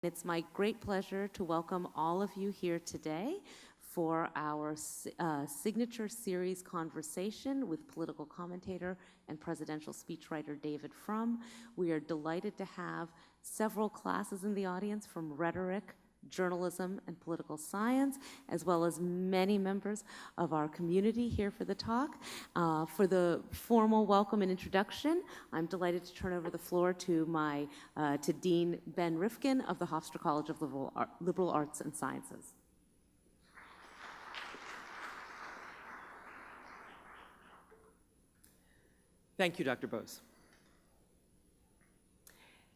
It's my great pleasure to welcome all of you here today for our signature series conversation with political commentator and presidential speechwriter David Frum. We are delighted to have several classes in the audience from rhetoric, journalism, and political science, as well as many members of our community here for the talk. For the formal welcome and introduction, I'm delighted to turn over the floor to to Dean Ben Rifkin of the Hofstra College of Liberal Arts and Sciences. Thank you, Dr. Bose.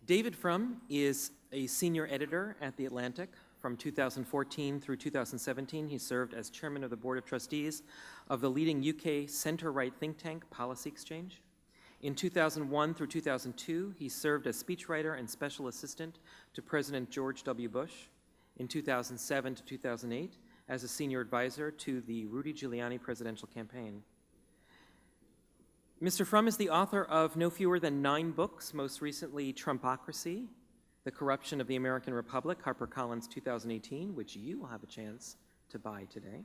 David Frum is a senior editor at The Atlantic. From 2014 through 2017, he served as chairman of the board of trustees of the leading UK center-right think tank, Policy Exchange. In 2001 through 2002, he served as speechwriter and special assistant to President George W. Bush. In 2007 to 2008, as a senior advisor to the Rudy Giuliani presidential campaign. Mr. Frum is the author of no fewer than 9 books, most recently Trumpocracy, The Corruption of the American Republic, HarperCollins 2018, which you will have a chance to buy today.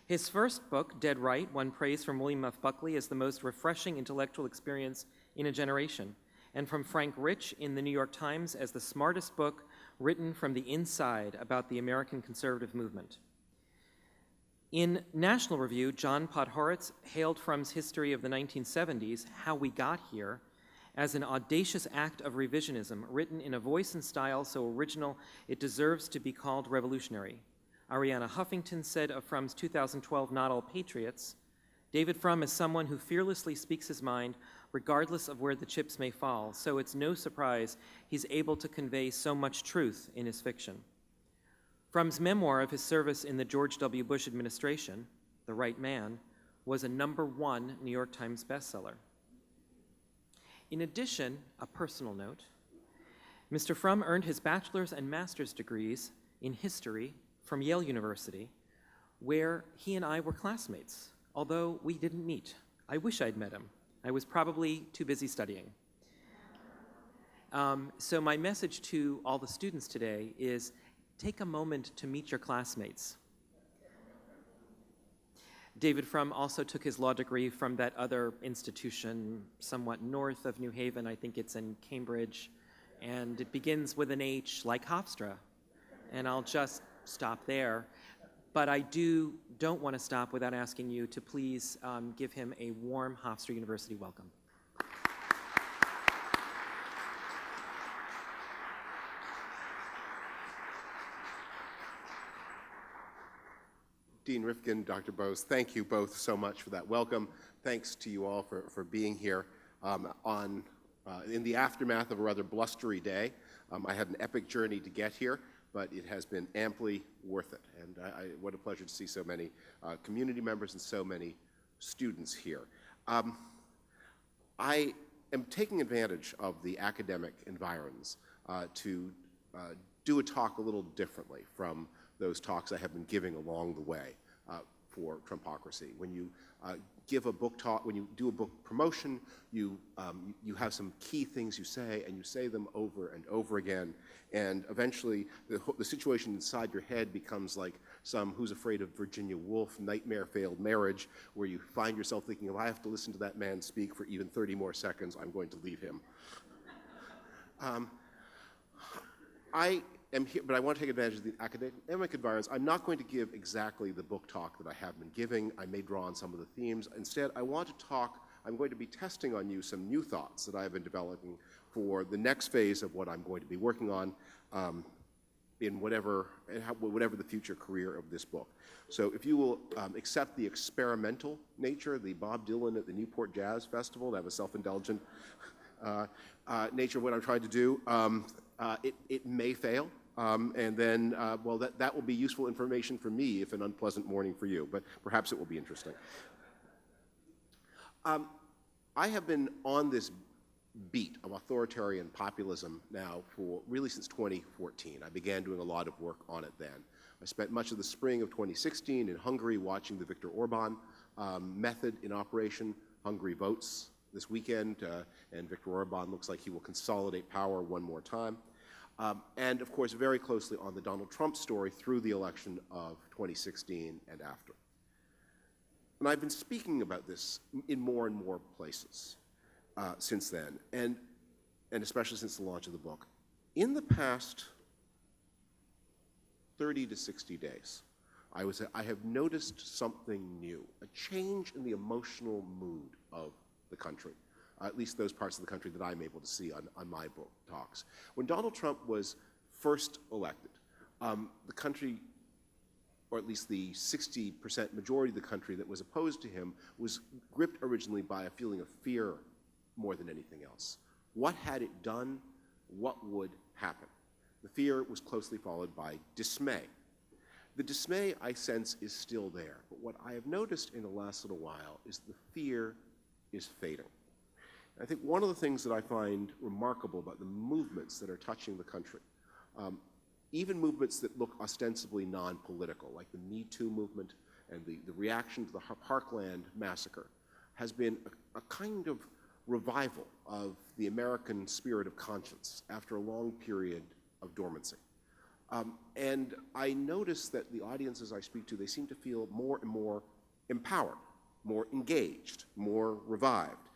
His first book, Dead Right, won praise from William F. Buckley as the most refreshing intellectual experience in a generation, and from Frank Rich in the New York Times as the smartest book written from the inside about the American conservative movement. In National Review, John Podhoretz hailed Frum's history of the 1970s, How We Got Here, as an audacious act of revisionism, written in a voice and style so original it deserves to be called revolutionary. Arianna Huffington said of Frum's 2012 novel Patriots, David Frum is someone who fearlessly speaks his mind regardless of where the chips may fall, so it's no surprise he's able to convey so much truth in his fiction. Frum's memoir of his service in the George W. Bush administration, The Right Man, was a #1 New York Times bestseller. In addition, a personal note, Mr. Frum earned his bachelor's and master's degrees in history from Yale University, where he and I were classmates, although we didn't meet. I wish I'd met him. I was probably too busy studying. So my message to all the students today is take a moment to meet your classmates. David Frum also took his law degree from that other institution somewhat north of New Haven. I think it's in Cambridge, and it begins with an H like Hofstra. And I'll just stop there. But I don't want to stop without asking you to please give him a warm Hofstra University welcome. Dean Rifkin, Dr. Bose, thank you both so much for that welcome. Thanks to you all for being here in the aftermath of a rather blustery day. I had an epic journey to get here, but it has been amply worth it. And what a pleasure to see so many community members and so many students here. I am taking advantage of the academic environs to do a talk a little differently from those talks I have been giving along the way for Trumpocracy. When you give a book talk, when you do a book promotion, you have some key things you say, and you say them over and over again, and eventually the situation inside your head becomes like some Who's Afraid of Virginia Woolf nightmare failed marriage, where you find yourself thinking, if I have to listen to that man speak for even 30 more seconds, I'm going to leave him. I am here, but I want to take advantage of the academic environs. I'm not going to give exactly the book talk that I have been giving. I may draw on some of the themes. Instead, I'm going to be testing on you some new thoughts that I have been developing for the next phase of what I'm going to be working on in whatever the future career of this book. So if you will accept the experimental nature, the Bob Dylan at the Newport Jazz Festival, to have a self-indulgent nature of what I'm trying to do, it may fail. And then, well, that will be useful information for me if an unpleasant morning for you, but perhaps it will be interesting. I have been on this beat of authoritarian populism now for really since 2014. I began doing a lot of work on it then. I spent much of the spring of 2016 in Hungary watching the Viktor Orban method in operation. Hungary votes this weekend, and Viktor Orban looks like he will consolidate power one more time. and of course very closely on the Donald Trump story through the election of 2016 and after. And I've been speaking about this in more and more places since then, and especially since the launch of the book. In the past 30 to 60 days, I have noticed something new, a change in the emotional mood of the country, at least those parts of the country that I'm able to see on my book talks. When Donald Trump was first elected, the country, or at least the 60% majority of the country that was opposed to him, was gripped originally by a feeling of fear more than anything else. What had it done? What would happen? The fear was closely followed by dismay. The dismay, I sense, is still there, but what I have noticed in the last little while is the fear is fading. I think one of the things that I find remarkable about the movements that are touching the country, even movements that look ostensibly non-political, like the Me Too movement and the reaction to the Parkland massacre, has been a kind of revival of the American spirit of conscience after a long period of dormancy. And I notice that the audiences I speak to, they seem to feel more and more empowered, more engaged, more revived,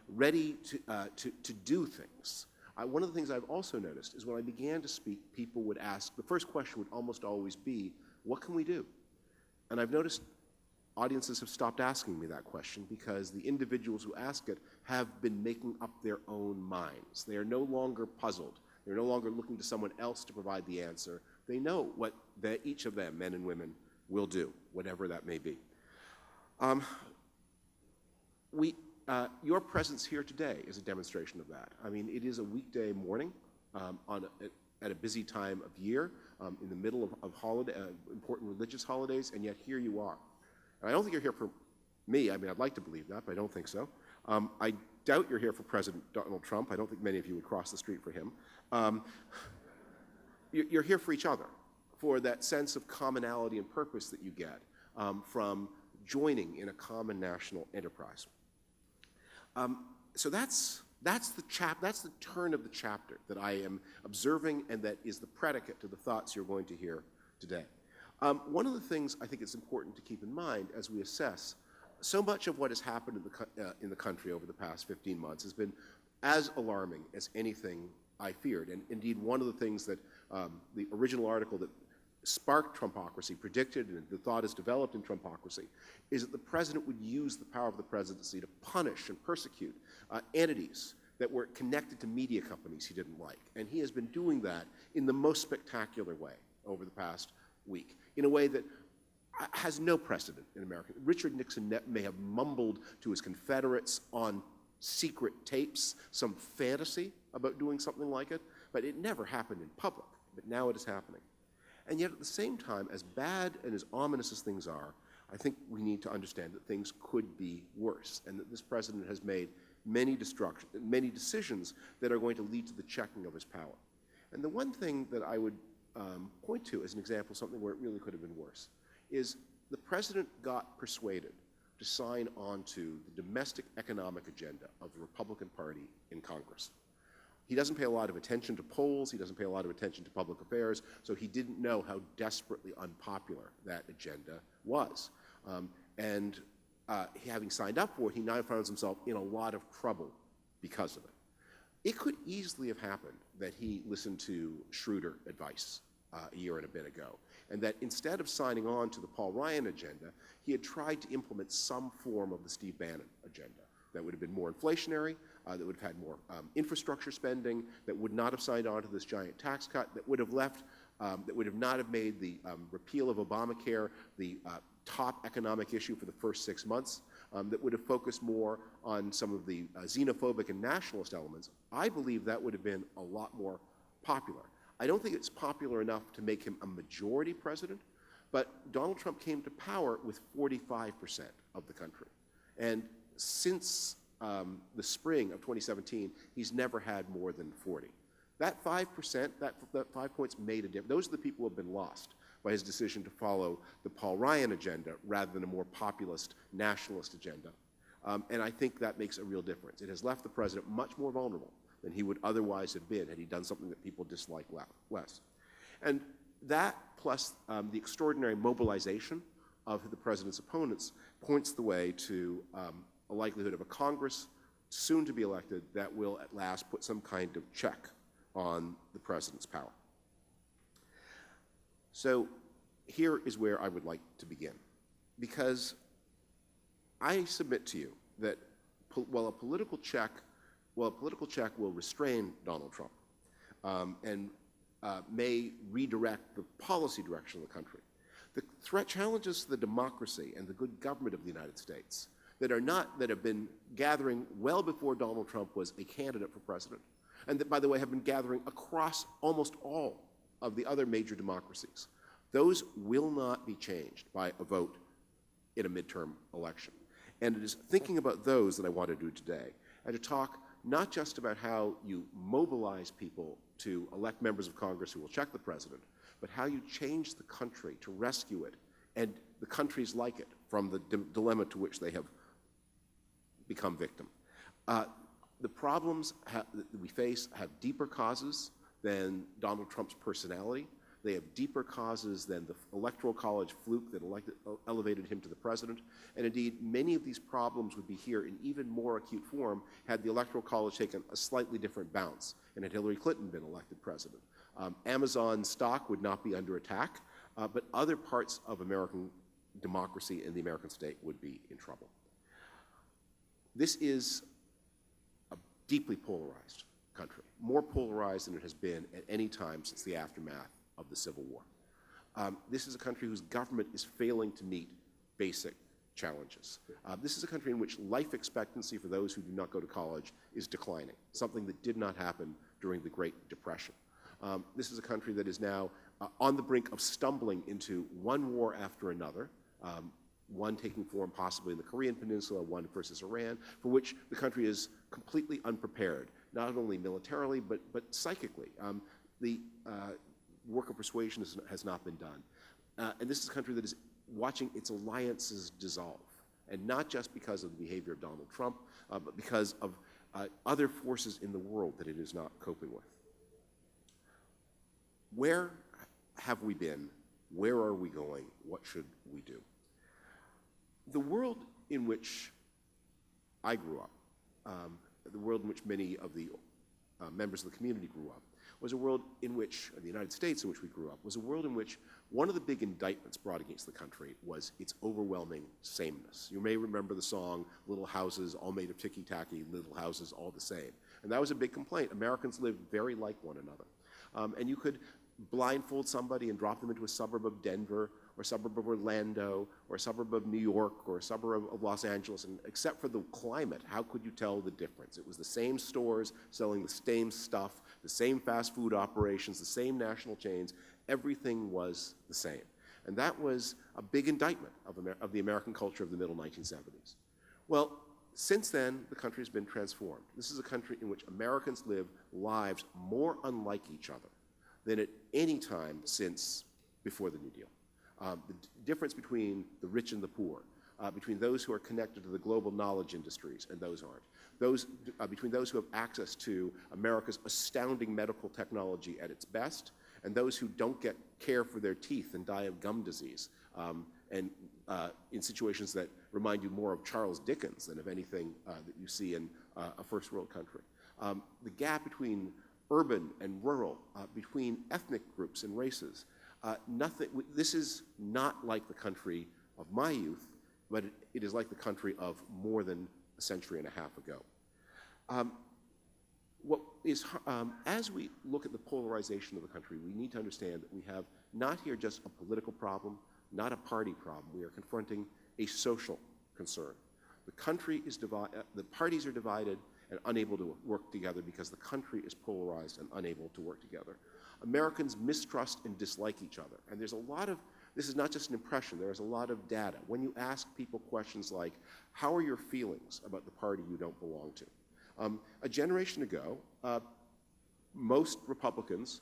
ready to do things. One of the things I've also noticed is when I began to speak, people would ask, the first question would almost always be, what can we do? And I've noticed audiences have stopped asking me that question because the individuals who ask it have been making up their own minds. They are no longer puzzled. They're no longer looking to someone else to provide the answer. They know what each of them, men and women, will do, whatever that may be. Your presence here today is a demonstration of that. I mean, it is a weekday morning at a busy time of year, in the middle of important religious holidays, and yet here you are. And I don't think you're here for me. I mean, I'd like to believe that, but I don't think so. I doubt you're here for President Donald Trump. I don't think many of you would cross the street for him. You're here for each other, for that sense of commonality and purpose that you get from joining in a common national enterprise. So that's the turn of the chapter that I am observing, and that is the predicate to the thoughts you're going to hear today. One of the things I think it's important to keep in mind as we assess so much of what has happened in the country over the past 15 months has been as alarming as anything I feared. And indeed, one of the things that the original article that sparked Trumpocracy predicted, and the thought is developed in Trumpocracy, is that the president would use the power of the presidency to punish and persecute entities that were connected to media companies he didn't like. And he has been doing that in the most spectacular way over the past week, in a way that has no precedent in America. Richard Nixon may have mumbled to his Confederates on secret tapes some fantasy about doing something like it, but it never happened in public. But now it is happening. And yet at the same time, as bad and as ominous as things are, I think we need to understand that things could be worse, and that this president has made many decisions that are going to lead to the checking of his power. And the one thing that I would point to as an example of something where it really could have been worse is the president got persuaded to sign on to the domestic economic agenda of the Republican Party in Congress. He doesn't pay a lot of attention to polls, he doesn't pay a lot of attention to public affairs, so he didn't know how desperately unpopular that agenda was. Having signed up for it, he now finds himself in a lot of trouble because of it. It could easily have happened that he listened to shrewder advice a year and a bit ago, and that instead of signing on to the Paul Ryan agenda, he had tried to implement some form of the Steve Bannon agenda that would have been more inflationary, that would have had more infrastructure spending, that would not have signed on to this giant tax cut, that would have not have made the repeal of Obamacare the top economic issue for the first 6 months, that would have focused more on some of the xenophobic and nationalist elements. I believe that would have been a lot more popular. I don't think it's popular enough to make him a majority president, but Donald Trump came to power with 45% of the country. And since the spring of 2017, he's never had more than 40. That 5%, that 5 points made a difference. Those are the people who have been lost by his decision to follow the Paul Ryan agenda rather than a more populist nationalist agenda. And I think that makes a real difference. It has left the president much more vulnerable than he would otherwise have been had he done something that people dislike less. And that, plus the extraordinary mobilization of the president's opponents, points the way to a likelihood of a Congress soon to be elected that will at last put some kind of check on the president's power. So here is where I would like to begin, because I submit to you that while a political check will restrain Donald Trump and may redirect the policy direction of the country, the threat challenges to the democracy and the good government of the United States that have been gathering well before Donald Trump was a candidate for president, and that, by the way, have been gathering across almost all of the other major democracies. Those will not be changed by a vote in a midterm election. And it is thinking about those that I want to do today, and to talk not just about how you mobilize people to elect members of Congress who will check the president, but how you change the country to rescue it and the countries like it from the dilemma to which they have become victim. The problems that we face have deeper causes than Donald Trump's personality. They have deeper causes than the Electoral College fluke that elevated him to the president. And indeed, many of these problems would be here in even more acute form had the Electoral College taken a slightly different bounce and had Hillary Clinton been elected president. Amazon stock would not be under attack, but other parts of American democracy and the American state would be in trouble. This is a deeply polarized country, more polarized than it has been at any time since the aftermath of the Civil War. This is a country whose government is failing to meet basic challenges. This is a country in which life expectancy for those who do not go to college is declining, something that did not happen during the Great Depression. This is a country that is now on the brink of stumbling into one war after another, one taking form possibly in the Korean Peninsula, one versus Iran, for which the country is completely unprepared, not only militarily, but psychically. The work of persuasion has not been done. And this is a country that is watching its alliances dissolve, and not just because of the behavior of Donald Trump, but because of other forces in the world that it is not coping with. Where have we been? Where are we going? What should we do? The world in which I grew up, the world in which many of the members of the community grew up, was a world in which, the United States in which we grew up, was a world in which one of the big indictments brought against the country was its overwhelming sameness. You may remember the song, "Little houses all made of ticky-tacky, little houses all the same." And that was a big complaint. Americans lived very like one another. And you could blindfold somebody and drop them into a suburb of Denver, or a suburb of Orlando, or a suburb of New York, or a suburb of Los Angeles, and except for the climate, how could you tell the difference? It was the same stores selling the same stuff, the same fast food operations, the same national chains. Everything was the same. And that was a big indictment of the American culture of the middle 1970s. Well, since then, the country has been transformed. This is a country in which Americans live lives more unlike each other than at any time since before the New Deal. The difference between the rich and the poor, between those who are connected to the global knowledge industries and those aren't, between those who have access to America's astounding medical technology at its best, and those who don't get care for their teeth and die of gum disease, and in situations that remind you more of Charles Dickens than of anything that you see in a first world country. The gap between urban and rural, between ethnic groups and races. This is not like the country of my youth, but it is like the country of more than a century and a half ago. As we look at the polarization of the country, we need to understand that we have not here just a political problem, not a party problem. We are confronting a social concern. The country is divided, the parties are divided and unable to work together because the country is polarized and unable to work together. Americans mistrust and dislike each other. And there's a lot of, this is not just an impression, there is a lot of data. When you ask people questions like, how are your feelings about the party you don't belong to? A generation ago, most Republicans,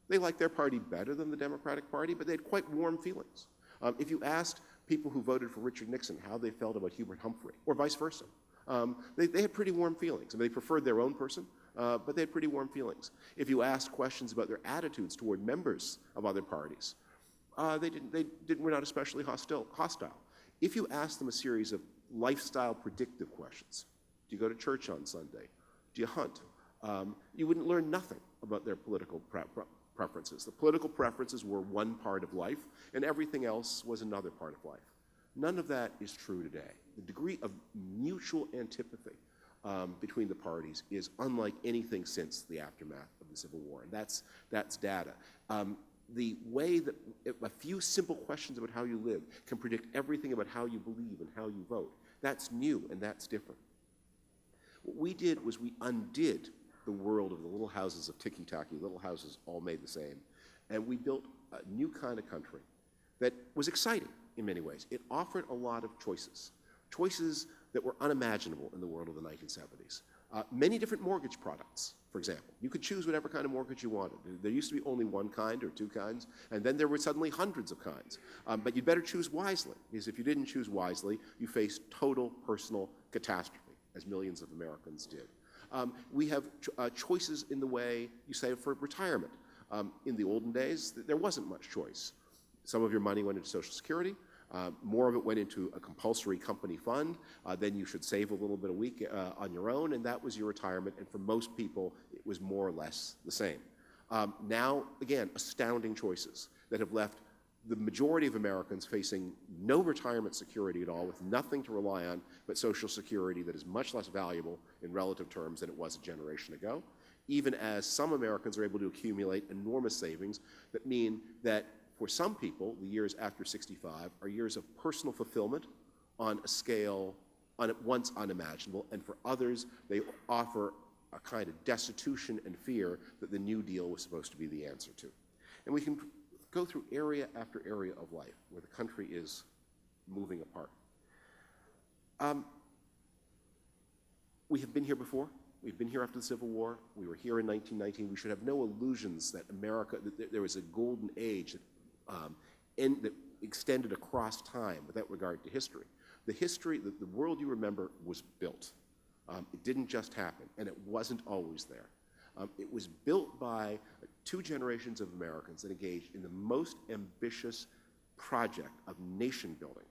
they liked their party better than the Democratic Party, but they had quite warm feelings. If you asked people who voted for Richard Nixon how they felt about Hubert Humphrey, or vice versa, they had pretty warm feelings. I mean, they preferred their own person, but they had pretty warm feelings. If you asked questions about their attitudes toward members of other parties, they were not especially hostile. If you asked them a series of lifestyle predictive questions, do you go to church on Sunday? Do you hunt? You wouldn't learn nothing about their political preferences. The political preferences were one part of life, and everything else was another part of life. None of that is true today. The degree of mutual antipathy between the parties is unlike anything since the aftermath of the Civil War, and that's data. The way that a few simple questions about how you live can predict everything about how you believe and how you vote, that's new and that's different. What we did was we undid the world of the little houses of ticky-tacky, little houses all made the same, and we built a new kind of country that was exciting in many ways. It offered a lot of choices that were unimaginable in the world of the 1970s. Many different mortgage products, for example. You could choose whatever kind of mortgage you wanted. There used to be only one kind or two kinds, and then there were suddenly hundreds of kinds. But you'd better choose wisely, because if you didn't choose wisely, you faced total personal catastrophe, as millions of Americans did. We have choices in the way you save for retirement. In the olden days, there wasn't much choice. Some of your money went into Social Security. More of it went into a compulsory company fund. Then you should save a little bit a week on your own, and that was your retirement. And for most people, it was more or less the same. Now, again, astounding choices that have left the majority of Americans facing no retirement security at all, with nothing to rely on but Social Security that is much less valuable in relative terms than it was a generation ago, even as some Americans are able to accumulate enormous savings that mean that for some people, the years after 65 are years of personal fulfillment on a scale once unimaginable, and for others, they offer a kind of destitution and fear that the New Deal was supposed to be the answer to. And we can go through area after area of life where the country is moving apart. We have been here before. We've been here after the Civil War. We were here in 1919. We should have no illusions that that there was a golden age that extended across time without regard to history. The world you remember was built. It didn't just happen, and it wasn't always there. It was built by two generations of Americans that engaged in the most ambitious project of nation building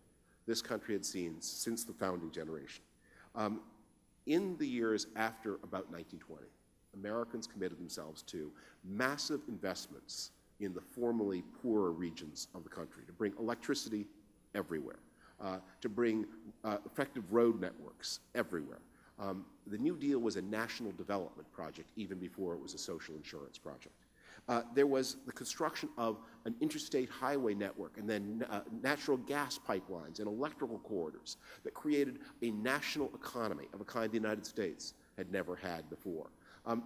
this country had seen since the founding generation. In the years after about 1920, Americans committed themselves to massive investments in the formerly poorer regions of the country, to bring electricity everywhere, to bring effective road networks everywhere. The New Deal was a national development project even before it was a social insurance project. There was the construction of an interstate highway network and then natural gas pipelines and electrical corridors that created a national economy of a kind the United States had never had before.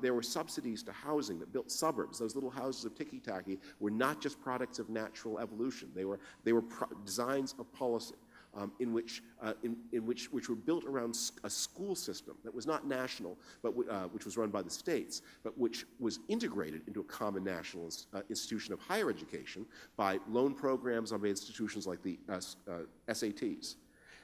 There were subsidies to housing that built suburbs. Those little houses of ticky-tacky were not just products of natural evolution. They were designs of policy which were built around a school system that was not national, but which was run by the states, but which was integrated into a common national institution of higher education by loan programs on institutions like the SATs.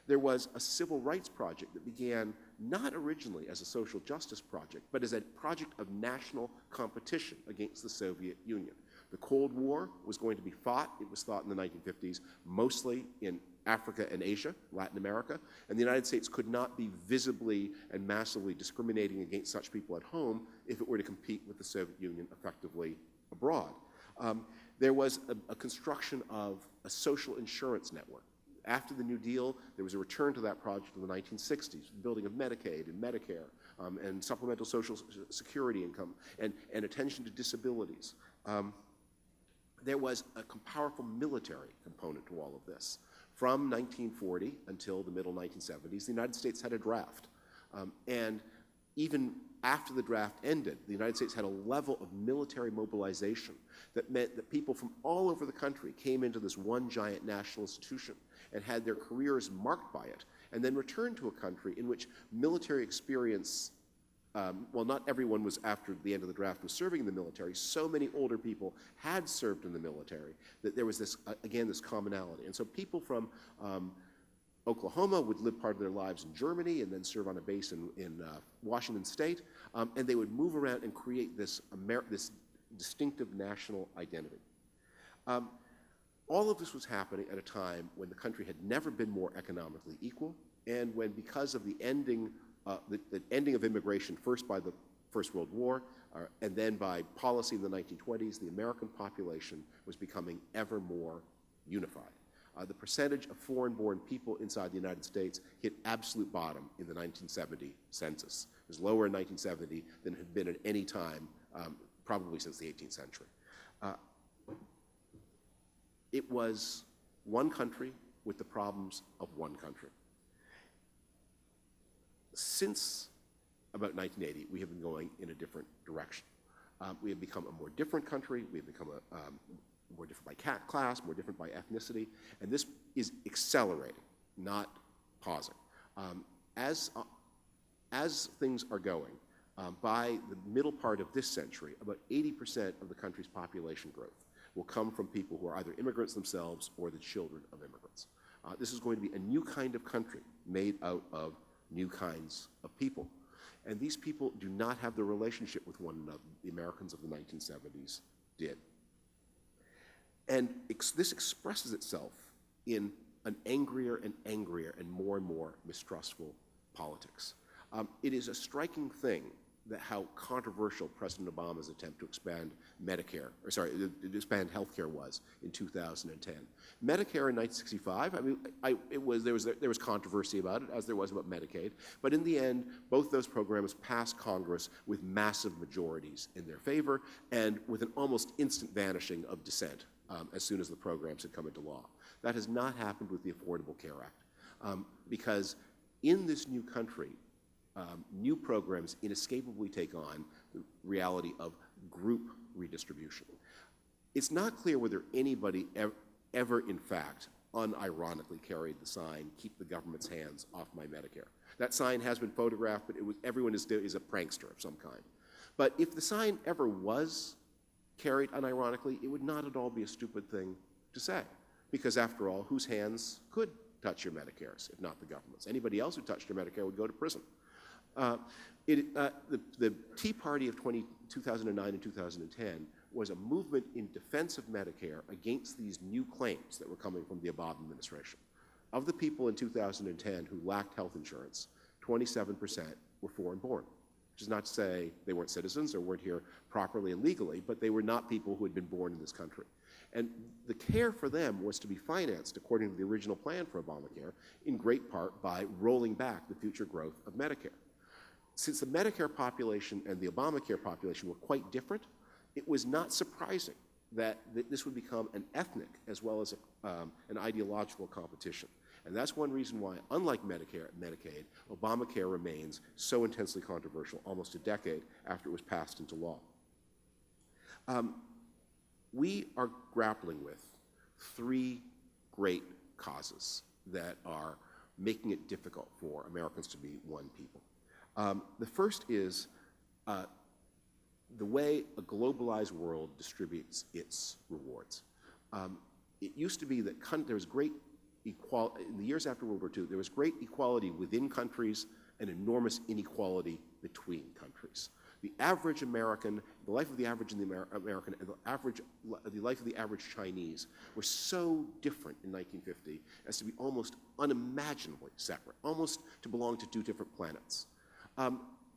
There was a civil rights project that began not originally as a social justice project, but as a project of national competition against the Soviet Union. The Cold War was going to be fought. It was fought in the 1950s, mostly in Africa and Asia, Latin America, and the United States could not be visibly and massively discriminating against such people at home if it were to compete with the Soviet Union effectively abroad. There was a construction of a social insurance network. After the New Deal, there was a return to that project in the 1960s, the building of Medicaid and Medicare, and supplemental social security income, and attention to disabilities. There was a powerful military component to all of this. From 1940 until the middle 1970s, the United States had a draft. And even after the draft ended, the United States had a level of military mobilization that meant that people from all over the country came into this one giant national institution and had their careers marked by it, and then returned to a country in which military experience, well, not everyone was, after the end of the draft, was serving in the military. So many older people had served in the military that there was this, again, this commonality. And so people from Oklahoma would live part of their lives in Germany and then serve on a base in Washington State, and they would move around and create this distinctive national identity. All of this was happening at a time when the country had never been more economically equal, and when, because of the ending of immigration, first by the First World War, and then by policy in the 1920s, the American population was becoming ever more unified. The percentage of foreign-born people inside the United States hit absolute bottom in the 1970 census. It was lower in 1970 than it had been at any time, probably since the 18th century. It was one country with the problems of one country. Since about 1980, we have been going in a different direction. We have become a more different country. We have become more different by class, more different by ethnicity, and this is accelerating, not pausing. As things are going, by the middle part of this century, about 80% of the country's population growth will come from people who are either immigrants themselves or the children of immigrants. This is going to be a new kind of country made out of new kinds of people. And these people do not have the relationship with one another the Americans of the 1970s did. And this expresses itself in an angrier and angrier and more mistrustful politics. It is a striking thing that how controversial President Obama's attempt to expand expand healthcare was in 2010. Medicare in 1965, I mean, there was controversy about it, as there was about Medicaid, but in the end, both those programs passed Congress with massive majorities in their favor and with an almost instant vanishing of dissent as soon as the programs had come into law. That has not happened with the Affordable Care Act, because in this new country, new programs inescapably take on the reality of group redistribution. It's not clear whether anybody ever in fact, unironically carried the sign, "Keep the government's hands off my Medicare." That sign has been photographed, but everyone is a prankster of some kind. But if the sign ever was carried unironically, it would not at all be a stupid thing to say, because after all, whose hands could touch your Medicares, if not the government's? Anybody else who touched your Medicare would go to prison. The Tea Party of 2009 and 2010 was a movement in defense of Medicare against these new claims that were coming from the Obama administration. Of the people in 2010 who lacked health insurance, 27% were foreign-born, which is not to say they weren't citizens or weren't here properly and legally, but they were not people who had been born in this country. And the care for them was to be financed, according to the original plan for Obamacare, in great part by rolling back the future growth of Medicare. Since the Medicare population and the Obamacare population were quite different, it was not surprising that this would become an ethnic as well as an ideological competition. And that's one reason why, unlike Medicare and Medicaid, Obamacare remains so intensely controversial almost a decade after it was passed into law. We are grappling with three great causes that are making it difficult for Americans to be one people. The first is the way a globalized world distributes its rewards. It used to be that there was great equality, in the years after World War II, there was great equality within countries and enormous inequality between countries. The average American, the life of the average American and the life of the average Chinese were so different in 1950 as to be almost unimaginably separate, almost to belong to two different planets.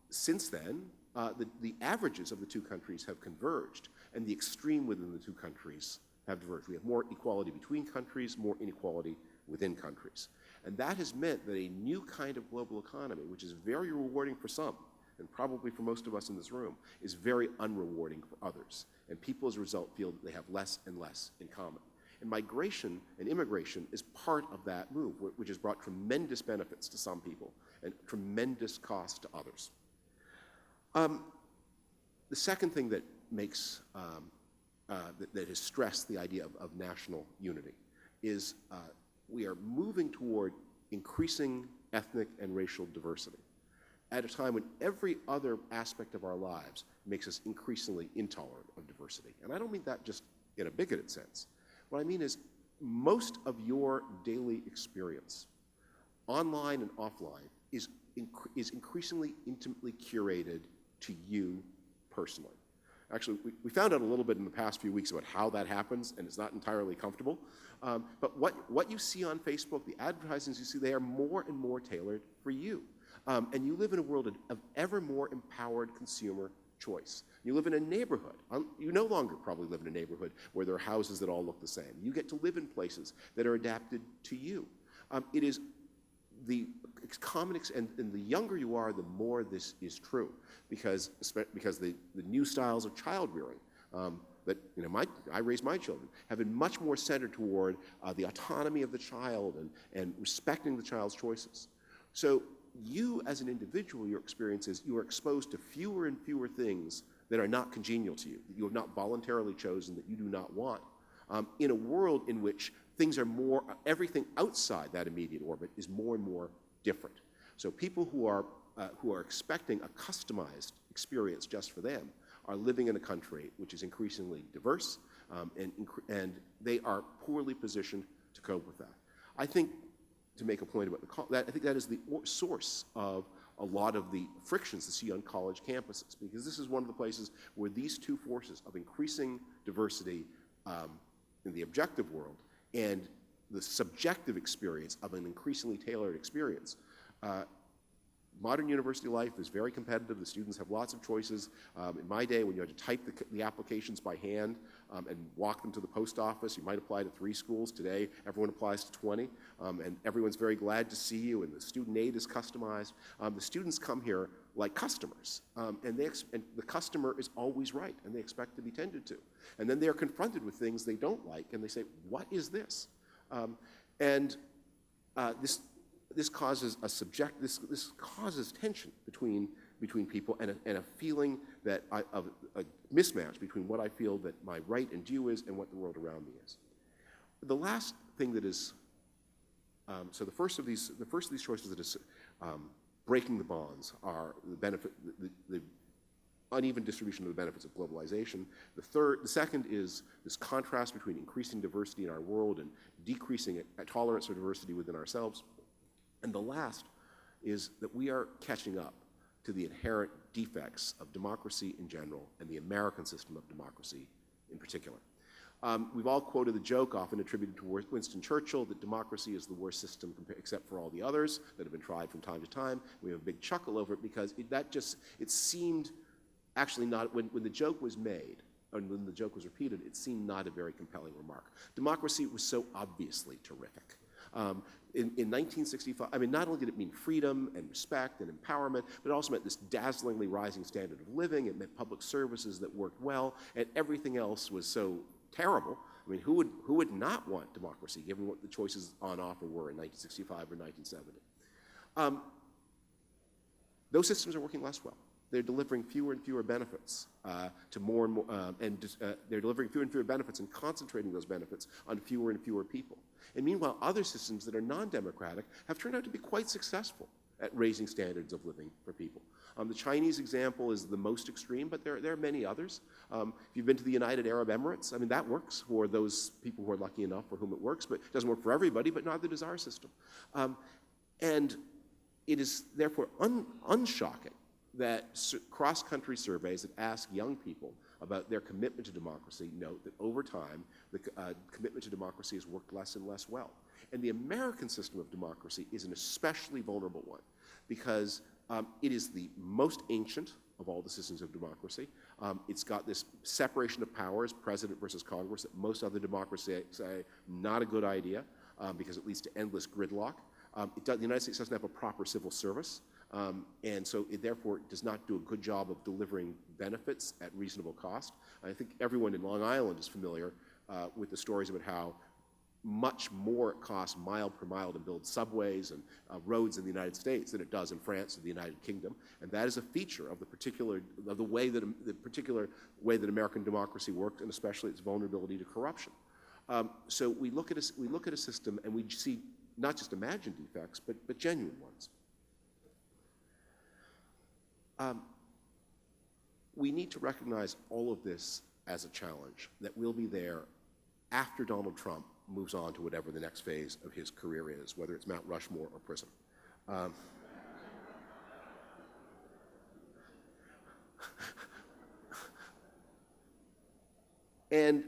Since then, the averages of the two countries have converged, and the extreme within the two countries have diverged. We have more equality between countries, more inequality within countries. And that has meant that a new kind of global economy, which is very rewarding for some, and probably for most of us in this room, is very unrewarding for others. And people, as a result, feel that they have less and less in common. And migration and immigration is part of that move, which has brought tremendous benefits to some people and tremendous cost to others. The second thing that makes that has stressed the idea of national unity is we are moving toward increasing ethnic and racial diversity at a time when every other aspect of our lives makes us increasingly intolerant of diversity. And I don't mean that just in a bigoted sense. What I mean is most of your daily experience online and offline, is increasingly intimately curated to you personally. Actually, we found out a little bit in the past few weeks about how that happens, and it's not entirely comfortable. But what you see on Facebook, the advertisements you see, they are more and more tailored for you. And you live in a world of ever more empowered consumer choice. You live in a neighborhood. You no longer probably live in a neighborhood where there are houses that all look the same. You get to live in places that are adapted to you. It is the common, and the younger you are, the more this is true, because the new styles of child rearing that I raise my children have been much more centered toward the autonomy of the child and respecting the child's choices. So you, as an individual, your experience is you are exposed to fewer and fewer things that are not congenial to you, that you have not voluntarily chosen, that you do not want, in a world in which things are more, everything outside that immediate orbit is more and more different. So people who are expecting a customized experience just for them are living in a country which is increasingly diverse, and they are poorly positioned to cope with that. I think, to make a point about I think that is the source of a lot of the frictions to see on college campuses, because this is one of the places where these two forces of increasing diversity in the objective world and the subjective experience of an increasingly tailored experience. Modern university life is very competitive. The students have lots of choices. In my day, when you had to type the applications by hand and walk them to the post office, you might apply to 3 schools. Today, everyone applies to 20, and everyone's very glad to see you, and the student aid is customized. The students come here like customers, and the customer is always right, and they expect to be tended to. And then they're confronted with things they don't like, and they say, what is this? This causes this causes tension between people and a feeling that of a mismatch between what I feel that my right and due is and what the world around me is. The last thing that is so the first of these choices that is breaking the bonds are the uneven distribution of the benefits of globalization. The second is this contrast between increasing diversity in our world and decreasing tolerance for diversity within ourselves. And the last is that we are catching up to the inherent defects of democracy in general and the American system of democracy in particular. We've all quoted the joke often attributed to Winston Churchill that democracy is the worst system except for all the others that have been tried from time to time. We have a big chuckle over it because it seemed actually not, when the joke was made, and when the joke was repeated, it seemed not a very compelling remark. Democracy was so obviously terrific. In 1965, I mean, not only did it mean freedom and respect and empowerment, but it also meant this dazzlingly rising standard of living. It meant public services that worked well, and everything else was so terrible. I mean, who would not want democracy, given what the choices on offer were in 1965 or 1970? Those systems are working less well. They're delivering fewer and fewer benefits to more and more, they're delivering fewer and fewer benefits and concentrating those benefits on fewer and fewer people. And meanwhile, other systems that are non-democratic have turned out to be quite successful at raising standards of living for people. The Chinese example is the most extreme, but there are many others. If you've been to the United Arab Emirates, I mean, that works for those people who are lucky enough for whom it works, but it doesn't work for everybody, but neither does our system. And it is therefore unshocking that cross-country surveys that ask young people about their commitment to democracy note that over time, the commitment to democracy has worked less and less well. And the American system of democracy is an especially vulnerable one because it is the most ancient of all the systems of democracy. It's got this separation of powers, president versus Congress, that most other democracies say not a good idea because it leads to endless gridlock. The United States doesn't have a proper civil service. And so it therefore does not do a good job of delivering benefits at reasonable cost. I think everyone in Long Island is familiar with the stories about how much more it costs mile per mile to build subways and roads in the United States than it does in France or the United Kingdom. And that is a feature of the particular way that American democracy worked, and especially its vulnerability to corruption. So we look at a system and we see not just imagined defects, but genuine ones. We need to recognize all of this as a challenge that will be there after Donald Trump moves on to whatever the next phase of his career is, whether it's Mount Rushmore or prison. And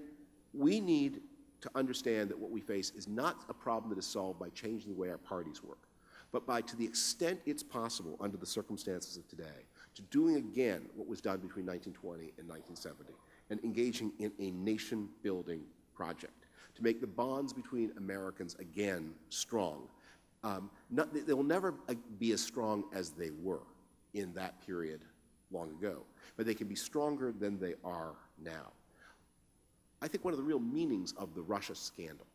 we need to understand that what we face is not a problem that is solved by changing the way our parties work, but by, to the extent it's possible under the circumstances of today, to doing again what was done between 1920 and 1970 and engaging in a nation-building project to make the bonds between Americans again strong. They will never be as strong as they were in that period long ago, but they can be stronger than they are now. I think one of the real meanings of the Russia scandal,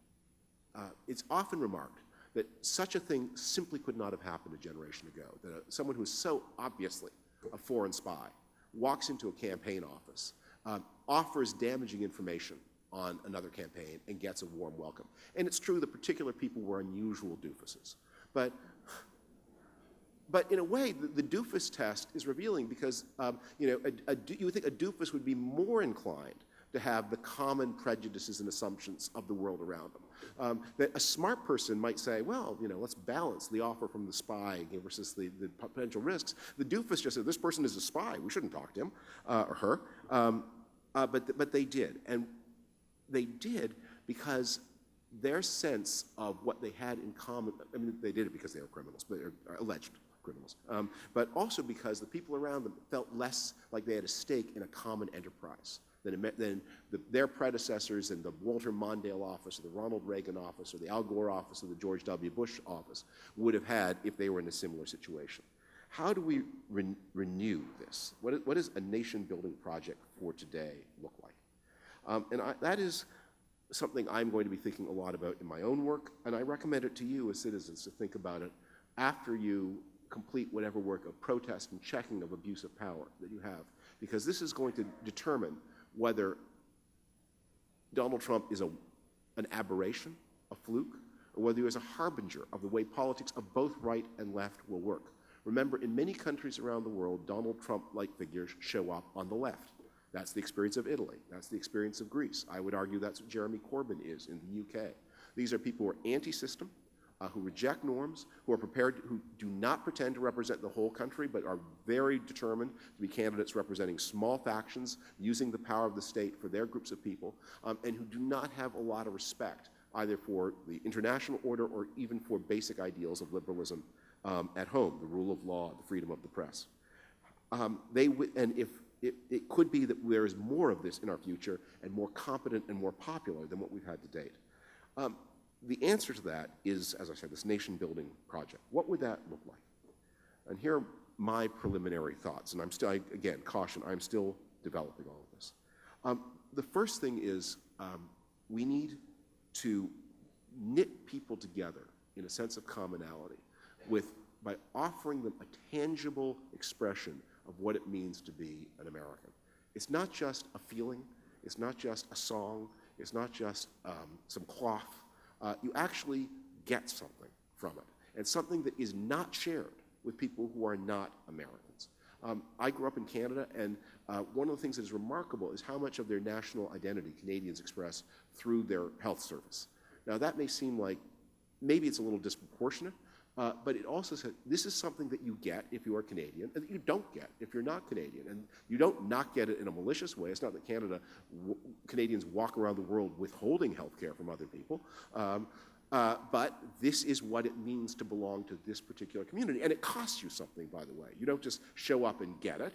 it's often remarked that such a thing simply could not have happened a generation ago, that someone who is so obviously a foreign spy walks into a campaign office, offers damaging information on another campaign, and gets a warm welcome. And it's true that particular people were unusual doofuses. But in a way, the doofus test is revealing because you would think a doofus would be more inclined to have the common prejudices and assumptions of the world around them. That a smart person might say, well, let's balance the offer from the spy versus the potential risks. The doofus just said, this person is a spy. We shouldn't talk to him or her. But they did. And they did because their sense of what they had in common, I mean, they did it because they were criminals, but alleged criminals, but also because the people around them felt less like they had a stake in a common enterprise than their predecessors in the Walter Mondale office, or the Ronald Reagan office, or the Al Gore office, or the George W. Bush office would have had if they were in a similar situation. How do we renew this? What does a nation-building project for today look like? That is something I'm going to be thinking a lot about in my own work, and I recommend it to you as citizens to think about it after you complete whatever work of protest and checking of abuse of power that you have, because this is going to determine whether Donald Trump is an aberration, a fluke, or whether he is a harbinger of the way politics of both right and left will work. Remember, in many countries around the world, Donald Trump-like figures show up on the left. That's the experience of Italy. That's the experience of Greece. I would argue that's what Jeremy Corbyn is in the UK. These are people who are anti-system, who reject norms, who are prepared, who do not pretend to represent the whole country, but are very determined to be candidates representing small factions, using the power of the state for their groups of people, and who do not have a lot of respect either for the international order or even for basic ideals of liberalism at home, the rule of law, the freedom of the press. It could be that there is more of this in our future and more competent and more popular than what we've had to date. The answer to that is, as I said, this nation-building project. What would that look like? And here are my preliminary thoughts, and I'm still, again, caution, I'm still developing all of this. The first thing is we need to knit people together in a sense of commonality by offering them a tangible expression of what it means to be an American. It's not just a feeling, it's not just a song, it's not just some cloth. You actually get something from it, and something that is not shared with people who are not Americans. I grew up in Canada, and one of the things that is remarkable is how much of their national identity Canadians express through their health service. Now, that may seem like maybe it's a little disproportionate, but it also says this is something that you get if you are Canadian, and that you don't get if you're not Canadian. And you don't not get it in a malicious way. It's not that Canadians walk around the world withholding health care from other people, but this is what it means to belong to this particular community. And it costs you something, by the way. You don't just show up and get it.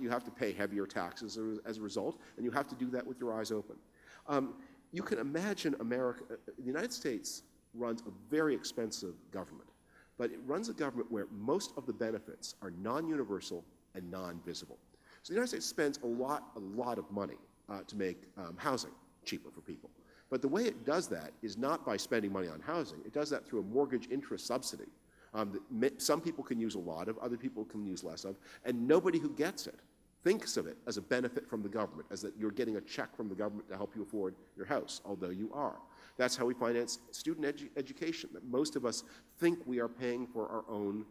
You have to pay heavier taxes as a result, and you have to do that with your eyes open. You can imagine the United States runs a very expensive government. But it runs a government where most of the benefits are non-universal and non-visible. So the United States spends a lot of money to make housing cheaper for people. But the way it does that is not by spending money on housing. It does that through a mortgage interest subsidy that some people can use a lot of, other people can use less of, and nobody who gets it thinks of it as a benefit from the government, as that you're getting a check from the government to help you afford your house, although you are. That's how we finance student education. That most of us think we are paying for our own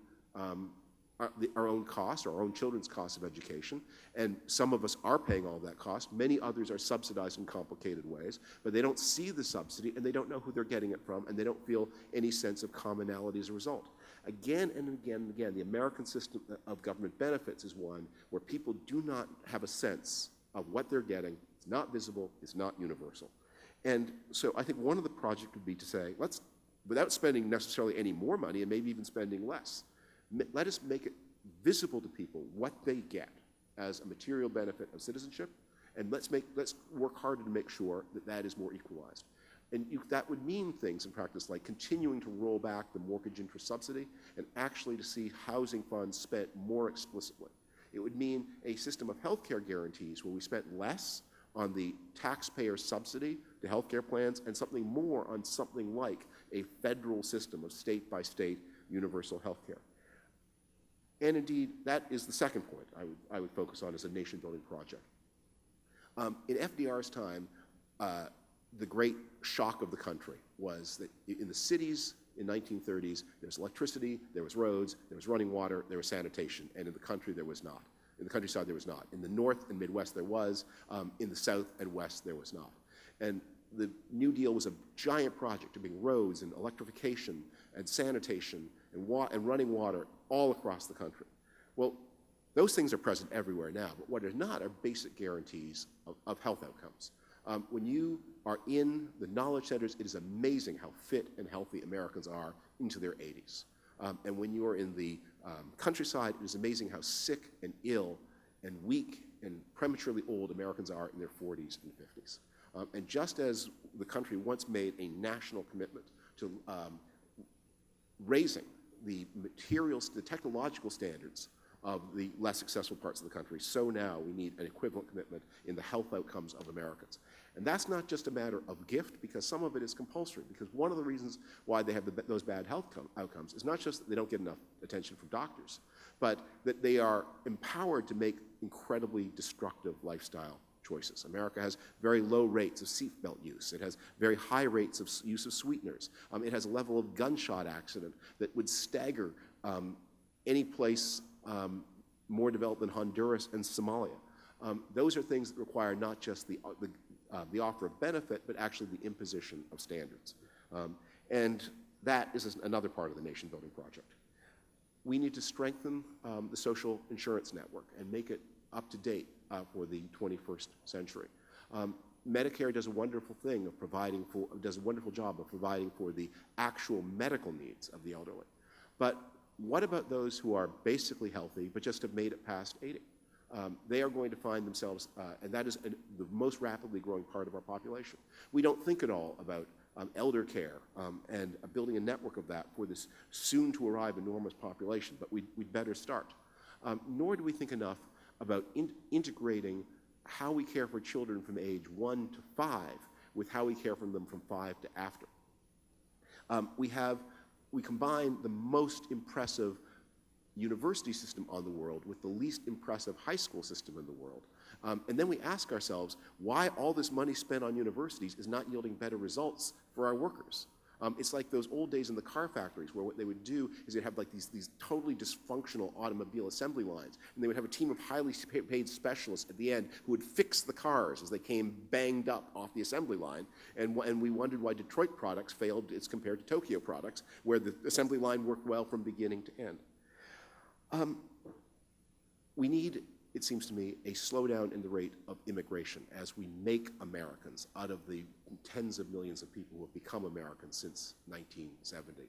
our own costs, our own children's costs of education, and some of us are paying all that cost. Many others are subsidized in complicated ways, but they don't see the subsidy, and they don't know who they're getting it from, and they don't feel any sense of commonality as a result. Again and again and again, the American system of government benefits is one where people do not have a sense of what they're getting. It's not visible, it's not universal. And so I think one of the projects would be to say, let's, without spending necessarily any more money, and maybe even spending less, let us make it visible to people what they get as a material benefit of citizenship, and let's work harder to make sure that that is more equalized. And that would mean things in practice like continuing to roll back the mortgage interest subsidy and actually to see housing funds spent more explicitly. It would mean a system of healthcare guarantees where we spent less on the taxpayer subsidy to healthcare plans and something more on something like a federal system of state-by-state universal healthcare. And indeed, that is the second point I would focus on as a nation-building project. In FDR's time, the great shock of the country was that in the cities in 1930s, there was electricity, there was roads, there was running water, there was sanitation, and in the country there was not. In the countryside there was not. In the North and Midwest there was. In the South and West there was not. And the New Deal was a giant project to bring roads and electrification and sanitation and running water all across the country. Well, those things are present everywhere now, but what are not are basic guarantees of health outcomes. When you are in the knowledge centers, it is amazing how fit and healthy Americans are into their 80s. And when you are in the countryside, it is amazing how sick and ill and weak and prematurely old Americans are in their 40s and 50s. And just as the country once made a national commitment to raising the materials, the technological standards of the less successful parts of the country, so now we need an equivalent commitment in the health outcomes of Americans. And that's not just a matter of gift, because some of it is compulsory, because one of the reasons why they have those bad health outcomes is not just that they don't get enough attention from doctors, but that they are empowered to make incredibly destructive lifestyle choices. America has very low rates of seatbelt use. It has very high rates of use of sweeteners. It has a level of gunshot accident that would stagger any place more developed than Honduras and Somalia. Those are things that require not just the offer of benefit, but actually the imposition of standards. And that is another part of the nation-building project. We need to strengthen the social insurance network and make it up to date for the 21st century. Medicare does a wonderful thing of providing for, does a wonderful job of providing for the actual medical needs of the elderly. But what about those who are basically healthy but just have made it past 80? They are going to find themselves, and that is the most rapidly growing part of our population. We don't think at all about elder care and building a network of that for this soon-to-arrive enormous population, but we'd better start. Nor do we think enough about integrating how we care for children from age 1 to 5 with how we care for them from 5 to after. We combine the most impressive university system on the world with the least impressive high school system in the world. And then we ask ourselves why all this money spent on universities is not yielding better results for our workers. It's like those old days in the car factories where what they would do is they'd have like these totally dysfunctional automobile assembly lines, and they would have a team of highly paid specialists at the end who would fix the cars as they came banged up off the assembly line, and we wondered why Detroit products failed as compared to Tokyo products, where the assembly line worked well from beginning to end. We need, it seems to me, a slowdown in the rate of immigration as we make Americans out of the tens of millions of people who have become Americans since 1970.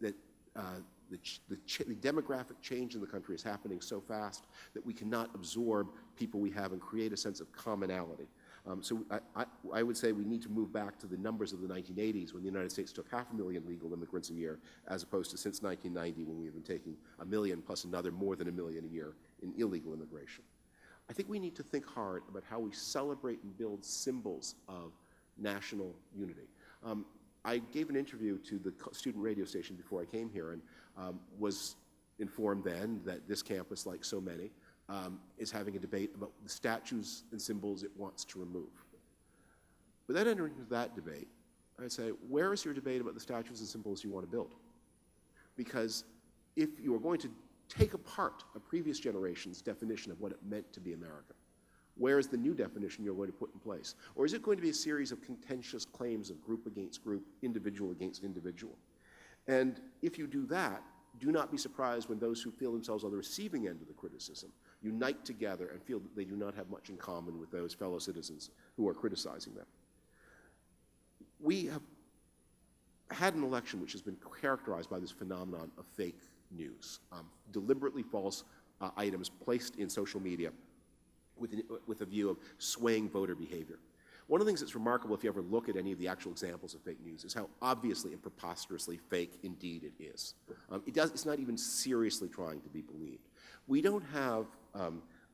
The demographic change in the country is happening so fast that we cannot absorb people we have and create a sense of commonality. So I would say we need to move back to the numbers of the 1980s when the United States took 500,000 legal immigrants a year, as opposed to since 1990 when we have been taking 1 million plus another more than 1 million a year in illegal immigration. I think we need to think hard about how we celebrate and build symbols of national unity. I gave an interview to the student radio station before I came here and was informed then that this campus, like so many, is having a debate about the statues and symbols it wants to remove. Without entering into that debate, I'd say, where is your debate about the statues and symbols you want to build? Because if you are going to take apart a previous generation's definition of what it meant to be American? Where is the new definition you're going to put in place? Or is it going to be a series of contentious claims of group against group, individual against individual? And if you do that, do not be surprised when those who feel themselves on the receiving end of the criticism unite together and feel that they do not have much in common with those fellow citizens who are criticizing them. We have had an election which has been characterized by this phenomenon of fake news, deliberately false items placed in social media with a view of swaying voter behavior. One of the things that's remarkable, if you ever look at any of the actual examples of fake news, is how obviously and preposterously fake indeed it is. It's not even seriously trying to be believed. We don't have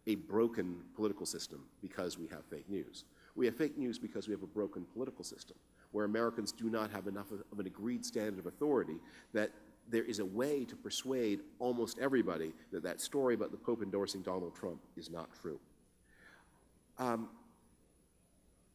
a broken political system because we have fake news. We have fake news because we have a broken political system, where Americans do not have enough of an agreed standard of authority that there is a way to persuade almost everybody that that story about the Pope endorsing Donald Trump is not true.